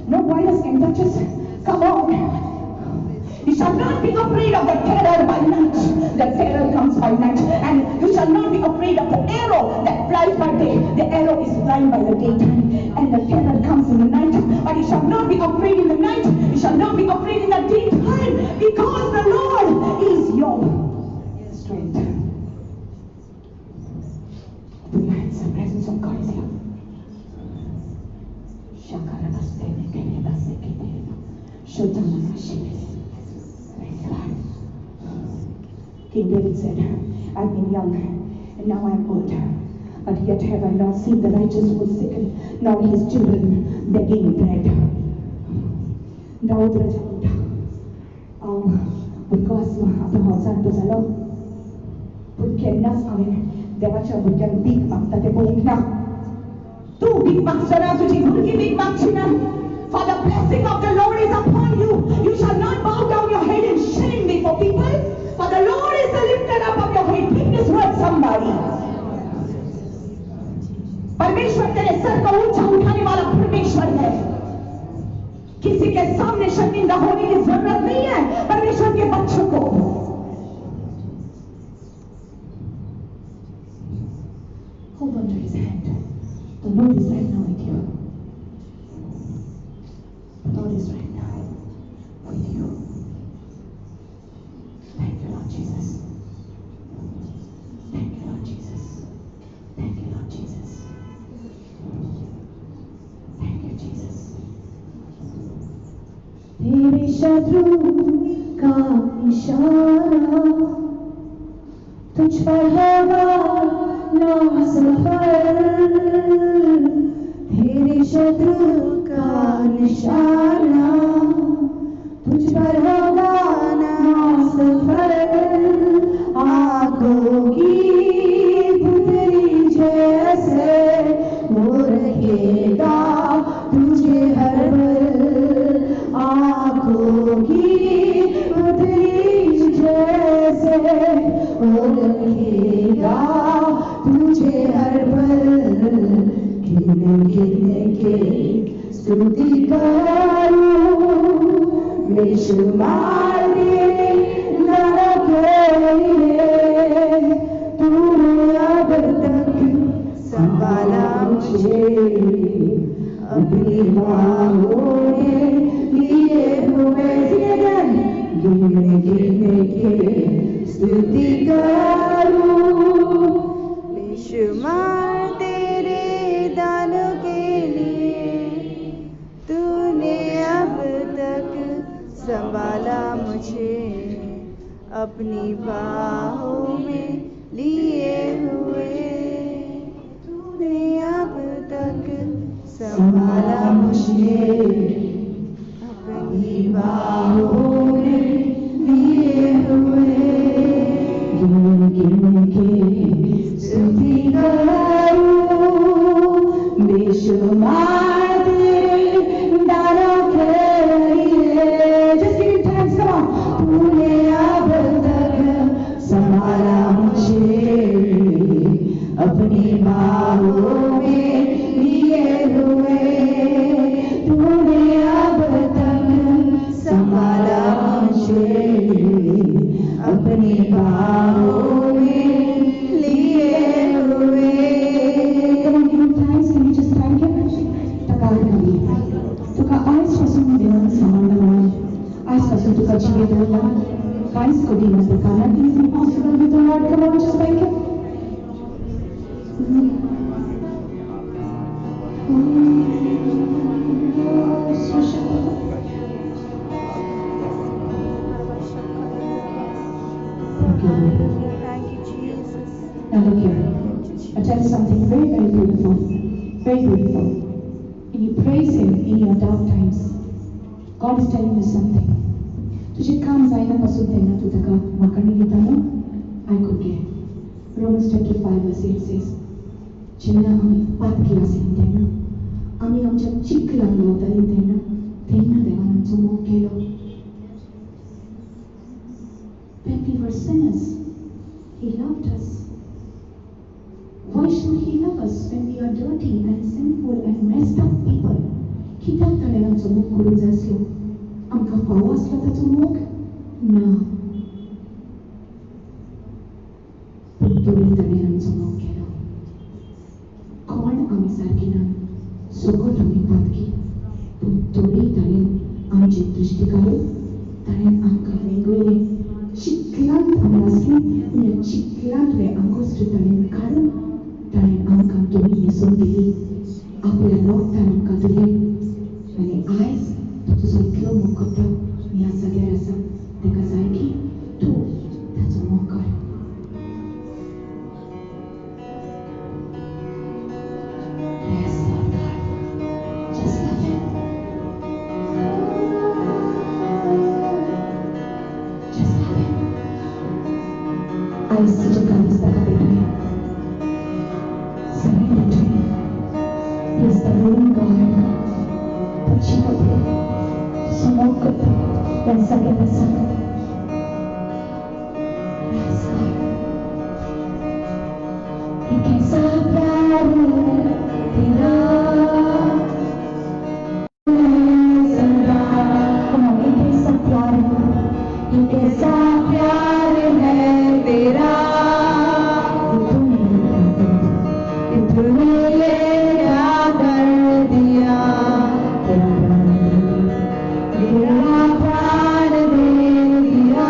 No virus can touch us. Come on. You shall not be afraid of the terror by night. The terror comes by night. And you shall not be afraid of the arrow that flies by day. The arrow is flying by the daytime. And the terror comes in the night. But you shall not be afraid in the night. You shall not be afraid in the daytime. Because the Lord is your strength. Open your hands. The presence of God is here. King David said, I've been young and now I'm old, but yet have I not seen the righteous forsaken, nor his children begging bread. Daud Raja uta. Because आपण हौसांतो झालो पण केन्नाच हांवें देवाच्या भुरग्यांक भीक मागता तें पळोवंक ना. तूं भीक मागचना, तुजी भुरगीं भीक मागचिना. For the blessing of the Lord is upon you. You shall not bow down your head in shame before people. For the Lord is the lifter up of your head. Pick this word, somebody. परमेश्वर तेरे sir को ऊंचा उठाने वाला परमेश्वर है. किसी के सामने शर्मिंदा होने की जरूरत नहीं है परमेश्वर के बच्चों को. Hold on to his hand. The Lord is right now with you. The Lord is right now with you. Thank you, Lord Jesus. Thank you, Lord Jesus. Thank you, Lord Jesus. Thank you, Jesus. तेरे शत्रु का इशारा तुझ पर होगा ना सफर. तेरे शत्रु का निशाना तुझ पर होगा ना सफर. आंखों की पुतली जैसे वो रहेगा तुझे हर पल. आंखों की पुतली जैसे वो रहेगा तुझे हर पल. गिन गिन के स्तुति करूं बेशुमार तेरे नाम के लिए. तूने अब तक संभाला मुझे अपनी बाहों में लिए हुए. गिन गिन के स्तुति करूं बेशुमार तेरे दानों के लिए. तूने अब तक संभाला मुझे अपनी बाहों में लिए हुए. तूने अब तक संभाला मुझे अपनी बाहों में लिए हुए. गिन गिन के स्तुति करूं बेशुमार तेरे दानों के लिए. Just give him thanks, come on. तूने अब तक संभाला मुझे अपनी बाहों में लिए हुए. तुका आयजपासून देवान संबंध आयजपासून तुका जिये दवरला कांयच कठीण तुका nothing is impossible with the Lord. Come on, just thank him. Thank you, Jesus. Now look here. I'll tell you something very, very beautiful. Very beautiful. When you praise him in your dark times, God is telling you something. तुझे काम जायनापासून तेन्ना तूं ताका म्हाका दितालो आयकून घे. Romans chapter 5 verse 8 says, जेन्ना आमी पातकी आसली तेन्ना आमी आमच्या चिखलाक रावतालीं तेन्ना देवान आमचो मोग केलो. When we were sinners, he loved us. Why should he love us when we are dirty and sinful and messed up people? कित्याक ताणें आमचो मोग करूंक जाय आसलो? आमकां फावो आसलो ताचो मोग? ना. पूण तरी ताणें आमचो मोग केलो. कोण आमी सारकी ना, सगळ्योच आमी पातकी. पूण तरी ताणें आमची दृश्टी काडून ताणें आमकां वेगवेगळे चिखलांत आमी आसली पूण चिखलांतले आंगोश्ट ताणें काडून ताणें आमकां दोनी न्हेसून दिली. आपल्या रोगतान आमकां दिलें. आनी आयज तूं तुजो इतलो मोग करता ह्या जाग्यार आसा ताका जाय की तूं ताचो मोग कर. Yes, Lord God. Just love him. Just love him. आयज तुज्या काळीज ताका भेटूया. Surrender to him. He is the living God. Pachipati, Samokata, dan Sagana Sangata. Yes, God. He कैसा प्यार है तेरा जिंदा. Come on, he कैसा प्यार है. He कैसा प्यार है तेरा. तूने क्या कर दिया. तेरा प्राण दे दिया.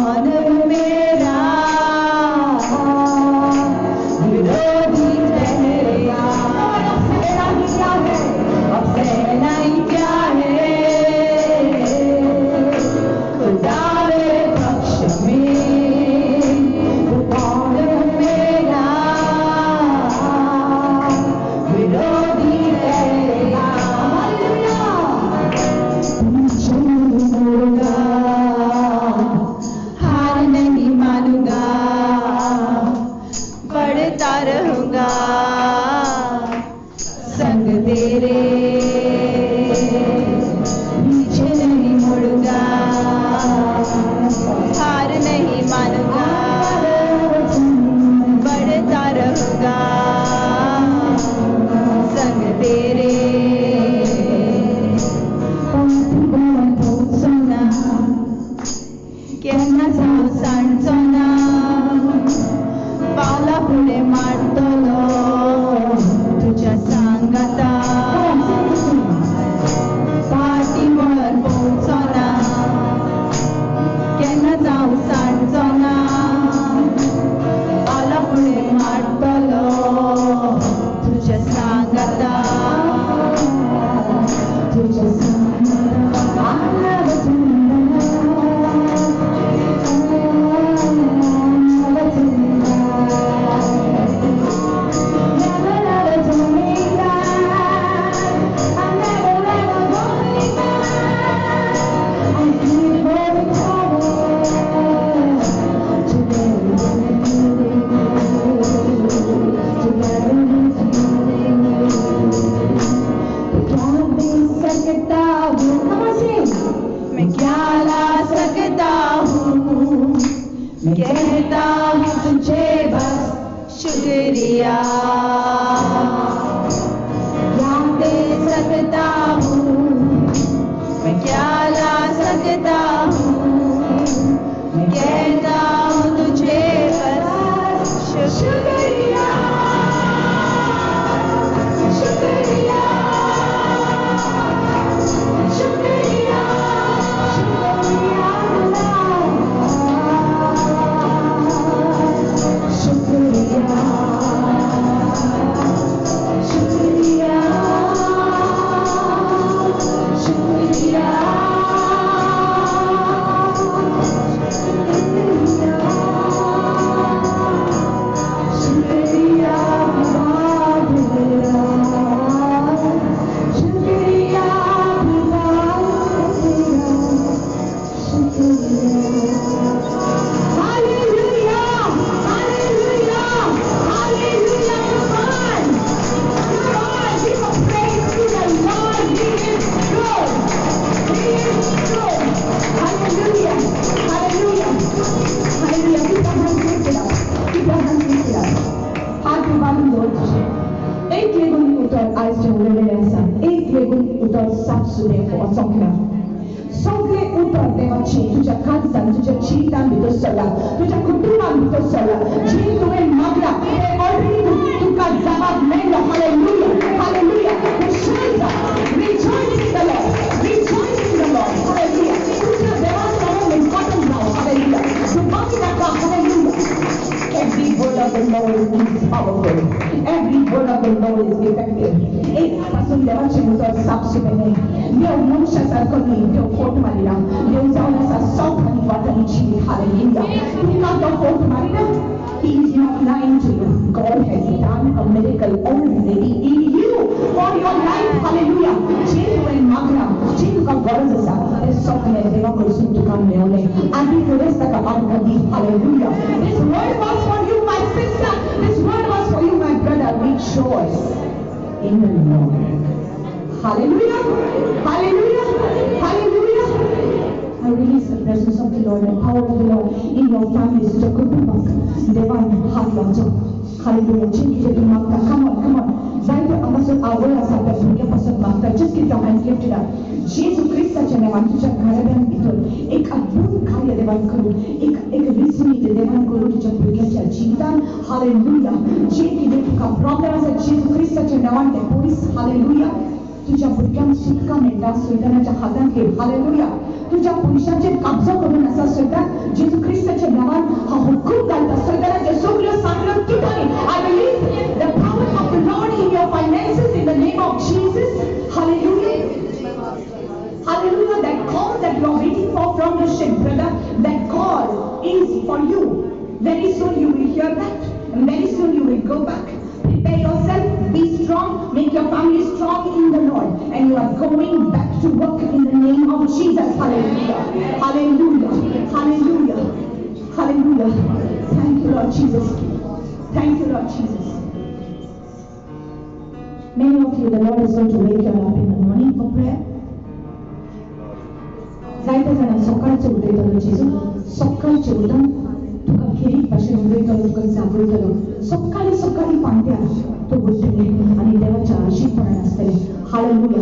मानव मेरा विरोधी ठहरा। अब सहना ही क्या है, खुदा मेरे पक्ष में, वो कौन मेरा विरोधी ठहरा। छोड़ूंगा, हार नहीं मानूंगा, बढ़ता रहूंगा संग तेरे, पीछे नहीं मुड़ूंगा, हार नहीं मानूंगा, बढ़ता रहूंगा संग तेरे। सोना केन्ना जाऊ सांडचोना, पावला पुढे मारतलो तुझ्या सांगाता, पाठीवर पोहोचना, केन्ना जाऊ सांडचोना, पावला पुढे मारतलो तुझ्या सांगाता, तुझ्या मैं क्या ला सकता हूँ, कहता हूँ तुझे बस शुक्रिया, क्या दे सकता हूँ, मैं क्या ला सकता हूँ, कहता हूँ तुझे बस शुक्रिया, शुक्रिया, शुक्रिया, सगळे उतर देवाची तुझ्या काळजान, तुझ्या चिंतान भितर सरला, तुझ्या कुटुंबान भितर सरला, जी तुवें मागला ते ऑलरेडी तुका जबाब मेळ्ळो. Hallelujah, hallelujah. Rejoice in the Lord, rejoice in the Lord. Hallelujah. तुझ्या देवान समोर इम्पॉर्टंट जाऊ. हालेलुया. तू मागी नाका. Hallelujah. Every word of the Lord is powerful. Every word of the Lord is effective. एक पासून देवाचे उतर सापशिपेने देव मनुष्यासारखं नाही, देव फोट मारिना, देव जाऊन असा सौख आणि वाटणी जीवित. हालेलुया. तुला तो फोट Marina, He is not lying to you. God has done a miracle already in you for your life. Hallelujah. जे तुवें मागला, जे तुका गरज आसा ते सगळें देवा कडसून तुका मेळ्ळें. आनी तुवेंच ताका मागता दी. Hallelujah. This word was for you, my sister. This word was for you, my brother. Rejoice in the Lord. Hallelujah. Hallelujah. Hallelujah. I release the presence of the Lord and power of the Lord in your families. तुझ्या कुटुंबाक देवान हात लावचो. Hallelujah. जे कितें तूं मागता, come on, come on. जायत्यो हांगासर आवड आसा त्या भुरग्यापासून मागता. Just keep your hands lifted up. जेजू क्रिस्ताच्या नांवान तुझ्या घराब्यान भितर एक अद्भुत कार्य देवान करूं, एक विस्मीत देवान करूं तुझ्या भुरग्याच्या जिवितान. हालेलुया. जे कितें तुका प्रॉब्लेम आसा जेजू क्रिस्ताच्या नांवान ते पयस. हालेलुया. तुझ्या भुरग्यांक सुटका मेळटा, सैतानाच्या हातांत घे. हालेलुया. तुझ्या पुरुषाचे कब्जा करून असा सुद्धा जेजू ख्रिस्ताच्या नावात हा हुकूम घालता सुद्धा जे सगळं सांगलं तुटाने I believe the power of the Lord in your finances in the name of Jesus. Hallelujah. Hallelujah. That call that you are waiting for from the ship, brother, that call is for you. Very soon you will hear that, and very soon you will go back. Prepare yourself, be strong, make your family strong in the Lord, and you are going back to work in the name of Jesus. Hallelujah. Hallelujah. Hallelujah. Hallelujah. Thank you, Lord Jesus. Thank you, Lord Jesus. Many of you, the Lord is going to wake you up in the morning for prayer. जायते जाणां सकाळचे उठयतलो जेजू सकाळचे उठून तुका फेरी भाशेन उलयतलो तुका जागयतलो सकाळी सकाळी पांट्यार तूं उठतले आनी देवाच्या आशीर्वादान आसतले hallelujah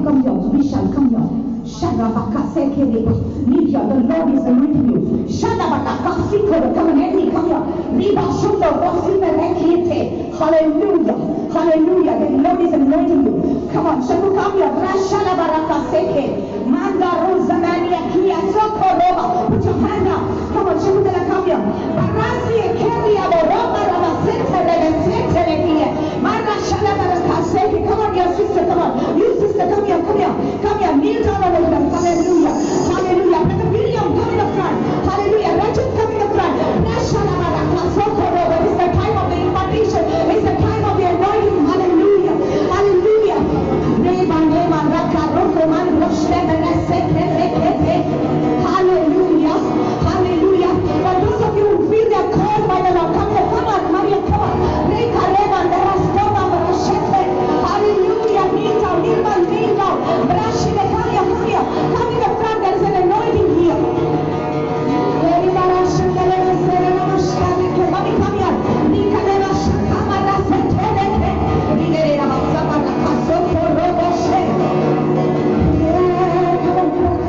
come here Vishal come here Sharabaka Sekereba Nidya the Lord is anointing you Sharabaka Kasikoro come on Eddie come here Riba Shundo Rosime Rekiete Hallelujah Hallelujah the Lord is anointing you come on Shabu come here Rashalabaraka Seke Manda Rosamania Kia Sokoroba put your hand up come on Shabu come here Barasi Ekeria Boroma Rama Sente Rebe Sente Rekia Manda Shalabaraka Seke come on your sister come on you sister come here kneel down on the ground hallelujah hallelujah brother William come in the front hallelujah Rajat come in the front Rashalabaraka Sokoroba it's the time of the invitation it's the time of the anointing hallelujah hallelujah Neba Raka Roko Man Roshebe Seke Rekete hallelujah hallelujah for those of you who feel they are called by the Lord come on Maria come on Reka Reba Rastoma Roshete hallelujah kneel down Brashide come here come in the front there is an anointing here Mommy come here Nika Reba Shakama Rasete Reke Rinere Rama Sama Raka Soko Robo She come on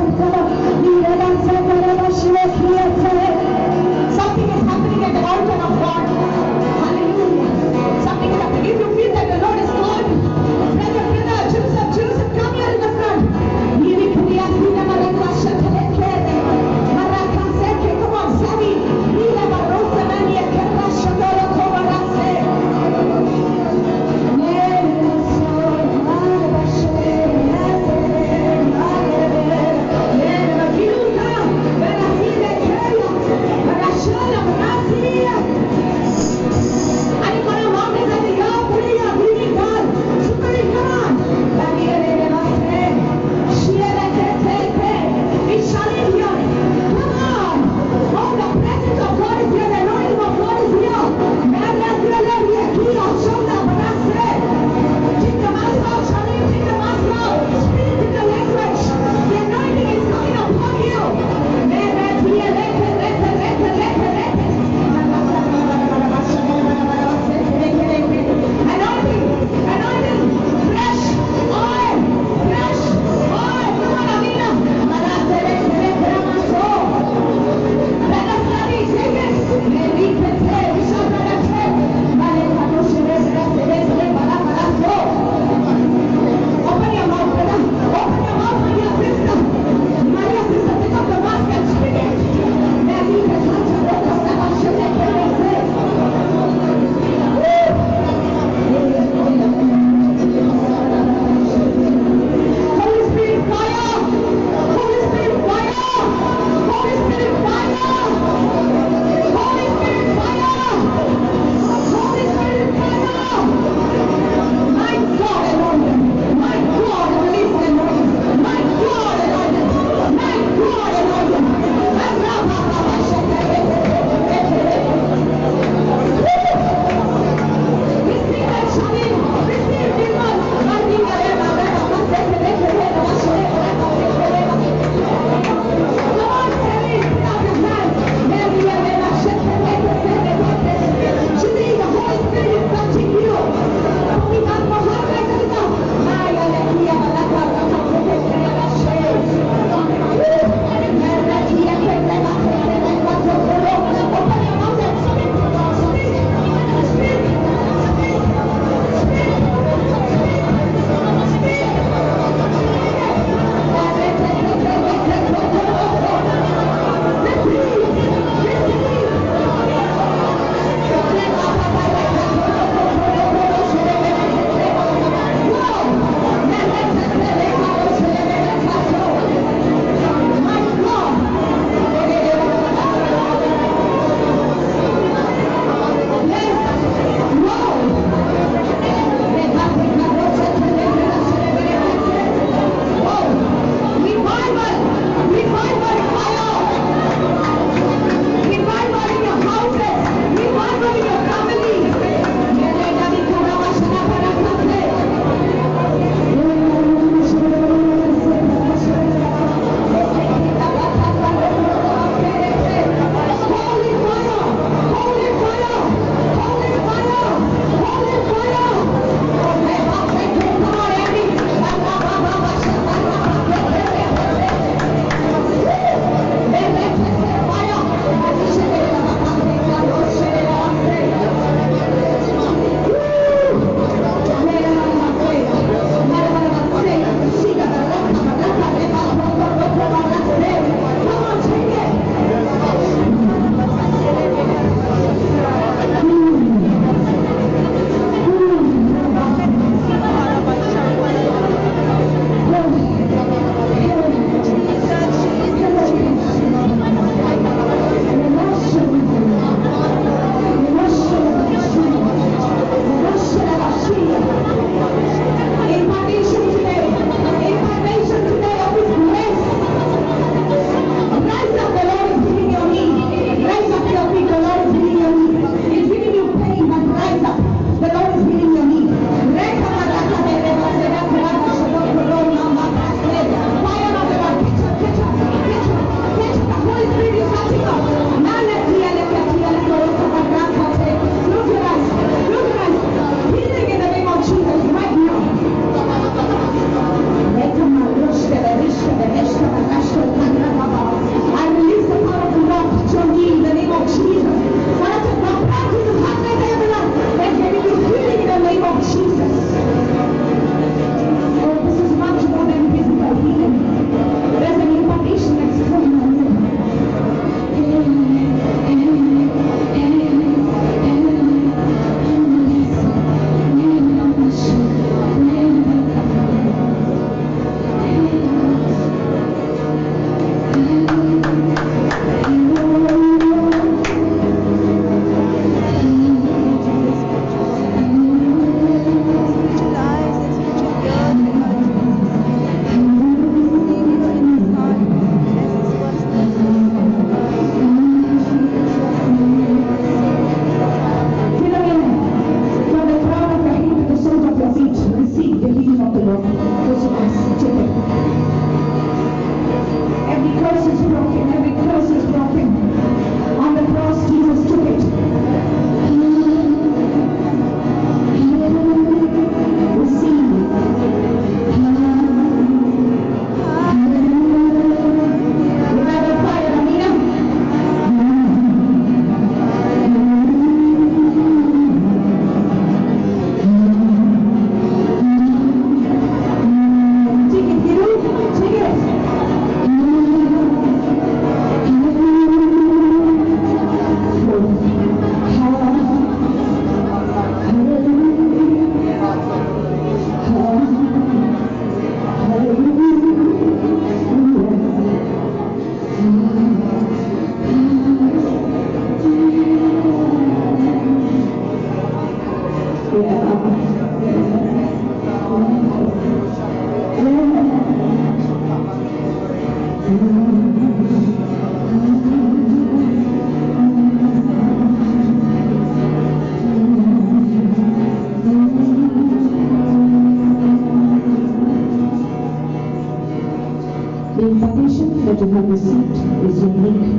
The impartation that you have received is unique.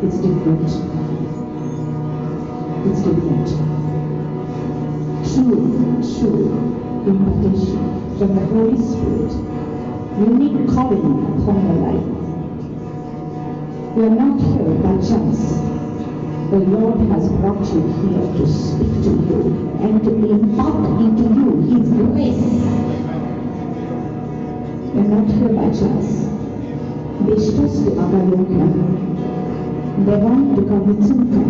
It's different. It's different. True impartation from the Holy Spirit. Unique calling upon your life. You are not here by chance. The Lord has brought you here to speak to you and to impart into you His grace. You are not here by chance. Bishtostu agalukya. Devan tukavitsunka.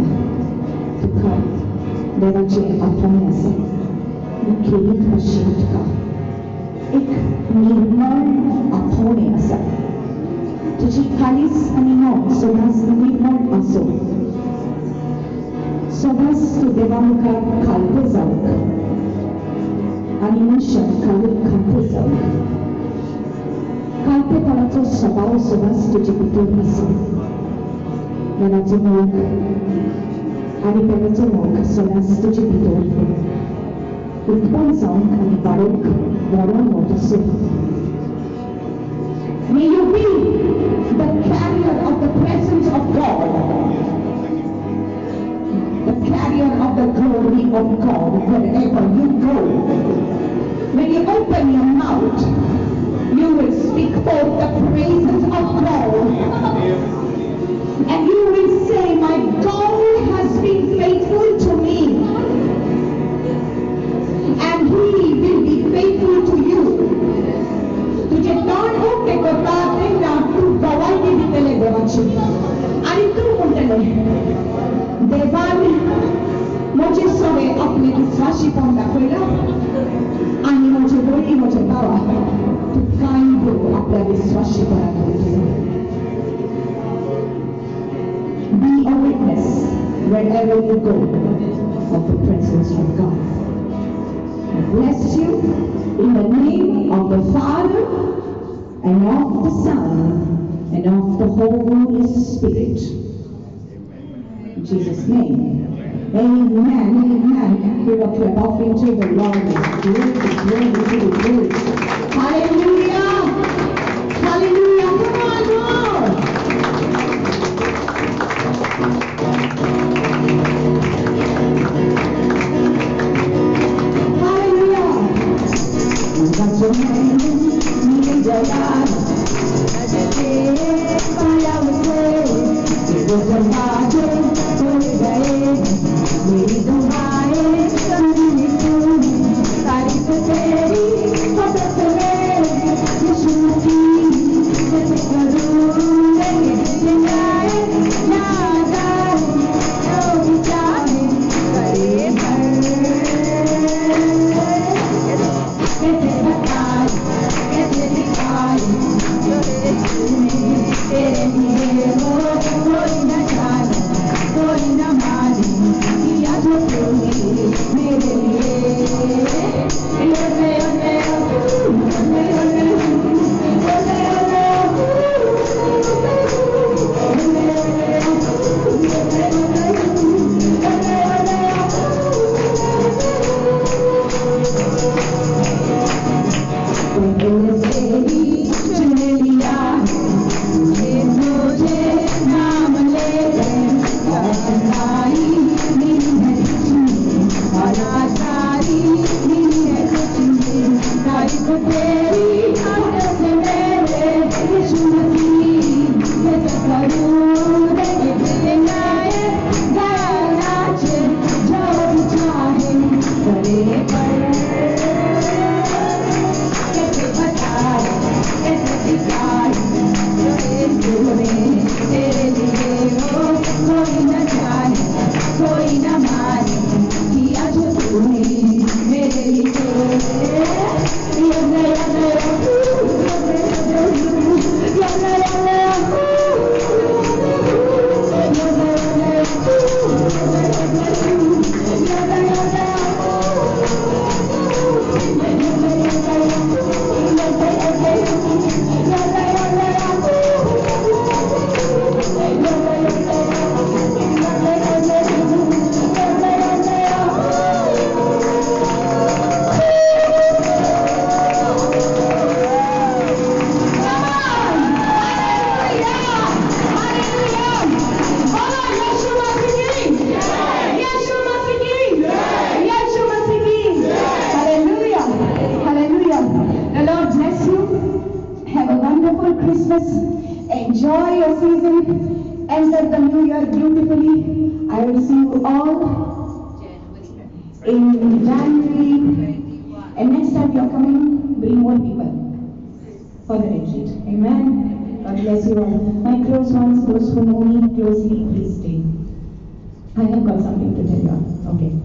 Tukar. Devache apanyasa. Nikhilit hashitka. एक निर्मळ आठवणे असा तुझी खालीच आणि मग सदाच निर्मळ असो सदाच तू देवामुखात खालते जाऊक आणि मनुष्य खाली खालते जाऊक खालतेपणाचा स्वभाव सदाच तुझे भितर असो मनाचं मोग आणि त्याचं मोग सदाच तुझे भितर उत्पन्न जाऊन आणि वाढूक वाढून मोठ असो May you be the carrier of the presence of God, the carrier of the glory of God wherever you go. When you open your mouth, you will speak forth the praises of God. And you will say, my God has been faithful to me. And He will be faithful to you. तुझे तोंड उठे कोताते ना तू गवाही दिलेले देवाची आणि तू म्हणतले देवाने मुझे सवे अपने विश्वासीपण दाखवला आणि मुझे बोली मुझे बाबा तू काय बोल आपल्या विश्वासीपणाकडे Be a witness wherever you go of the presence of God. I bless you in the name of the Father and of the Son and of the Holy Spirit. In Jesus' name. Amen. Amen. Give up your offering to the Lord. Glory. Hallelujah. Hallelujah. Come on, Lord. Christmas. Enjoy your season. Enter the new year beautifully. I will see you all in January. And next time you are coming, bring more people for the retreat. Amen. God bless you all. My close ones, those who know me closely, please stay. I have got something to tell you all. Okay.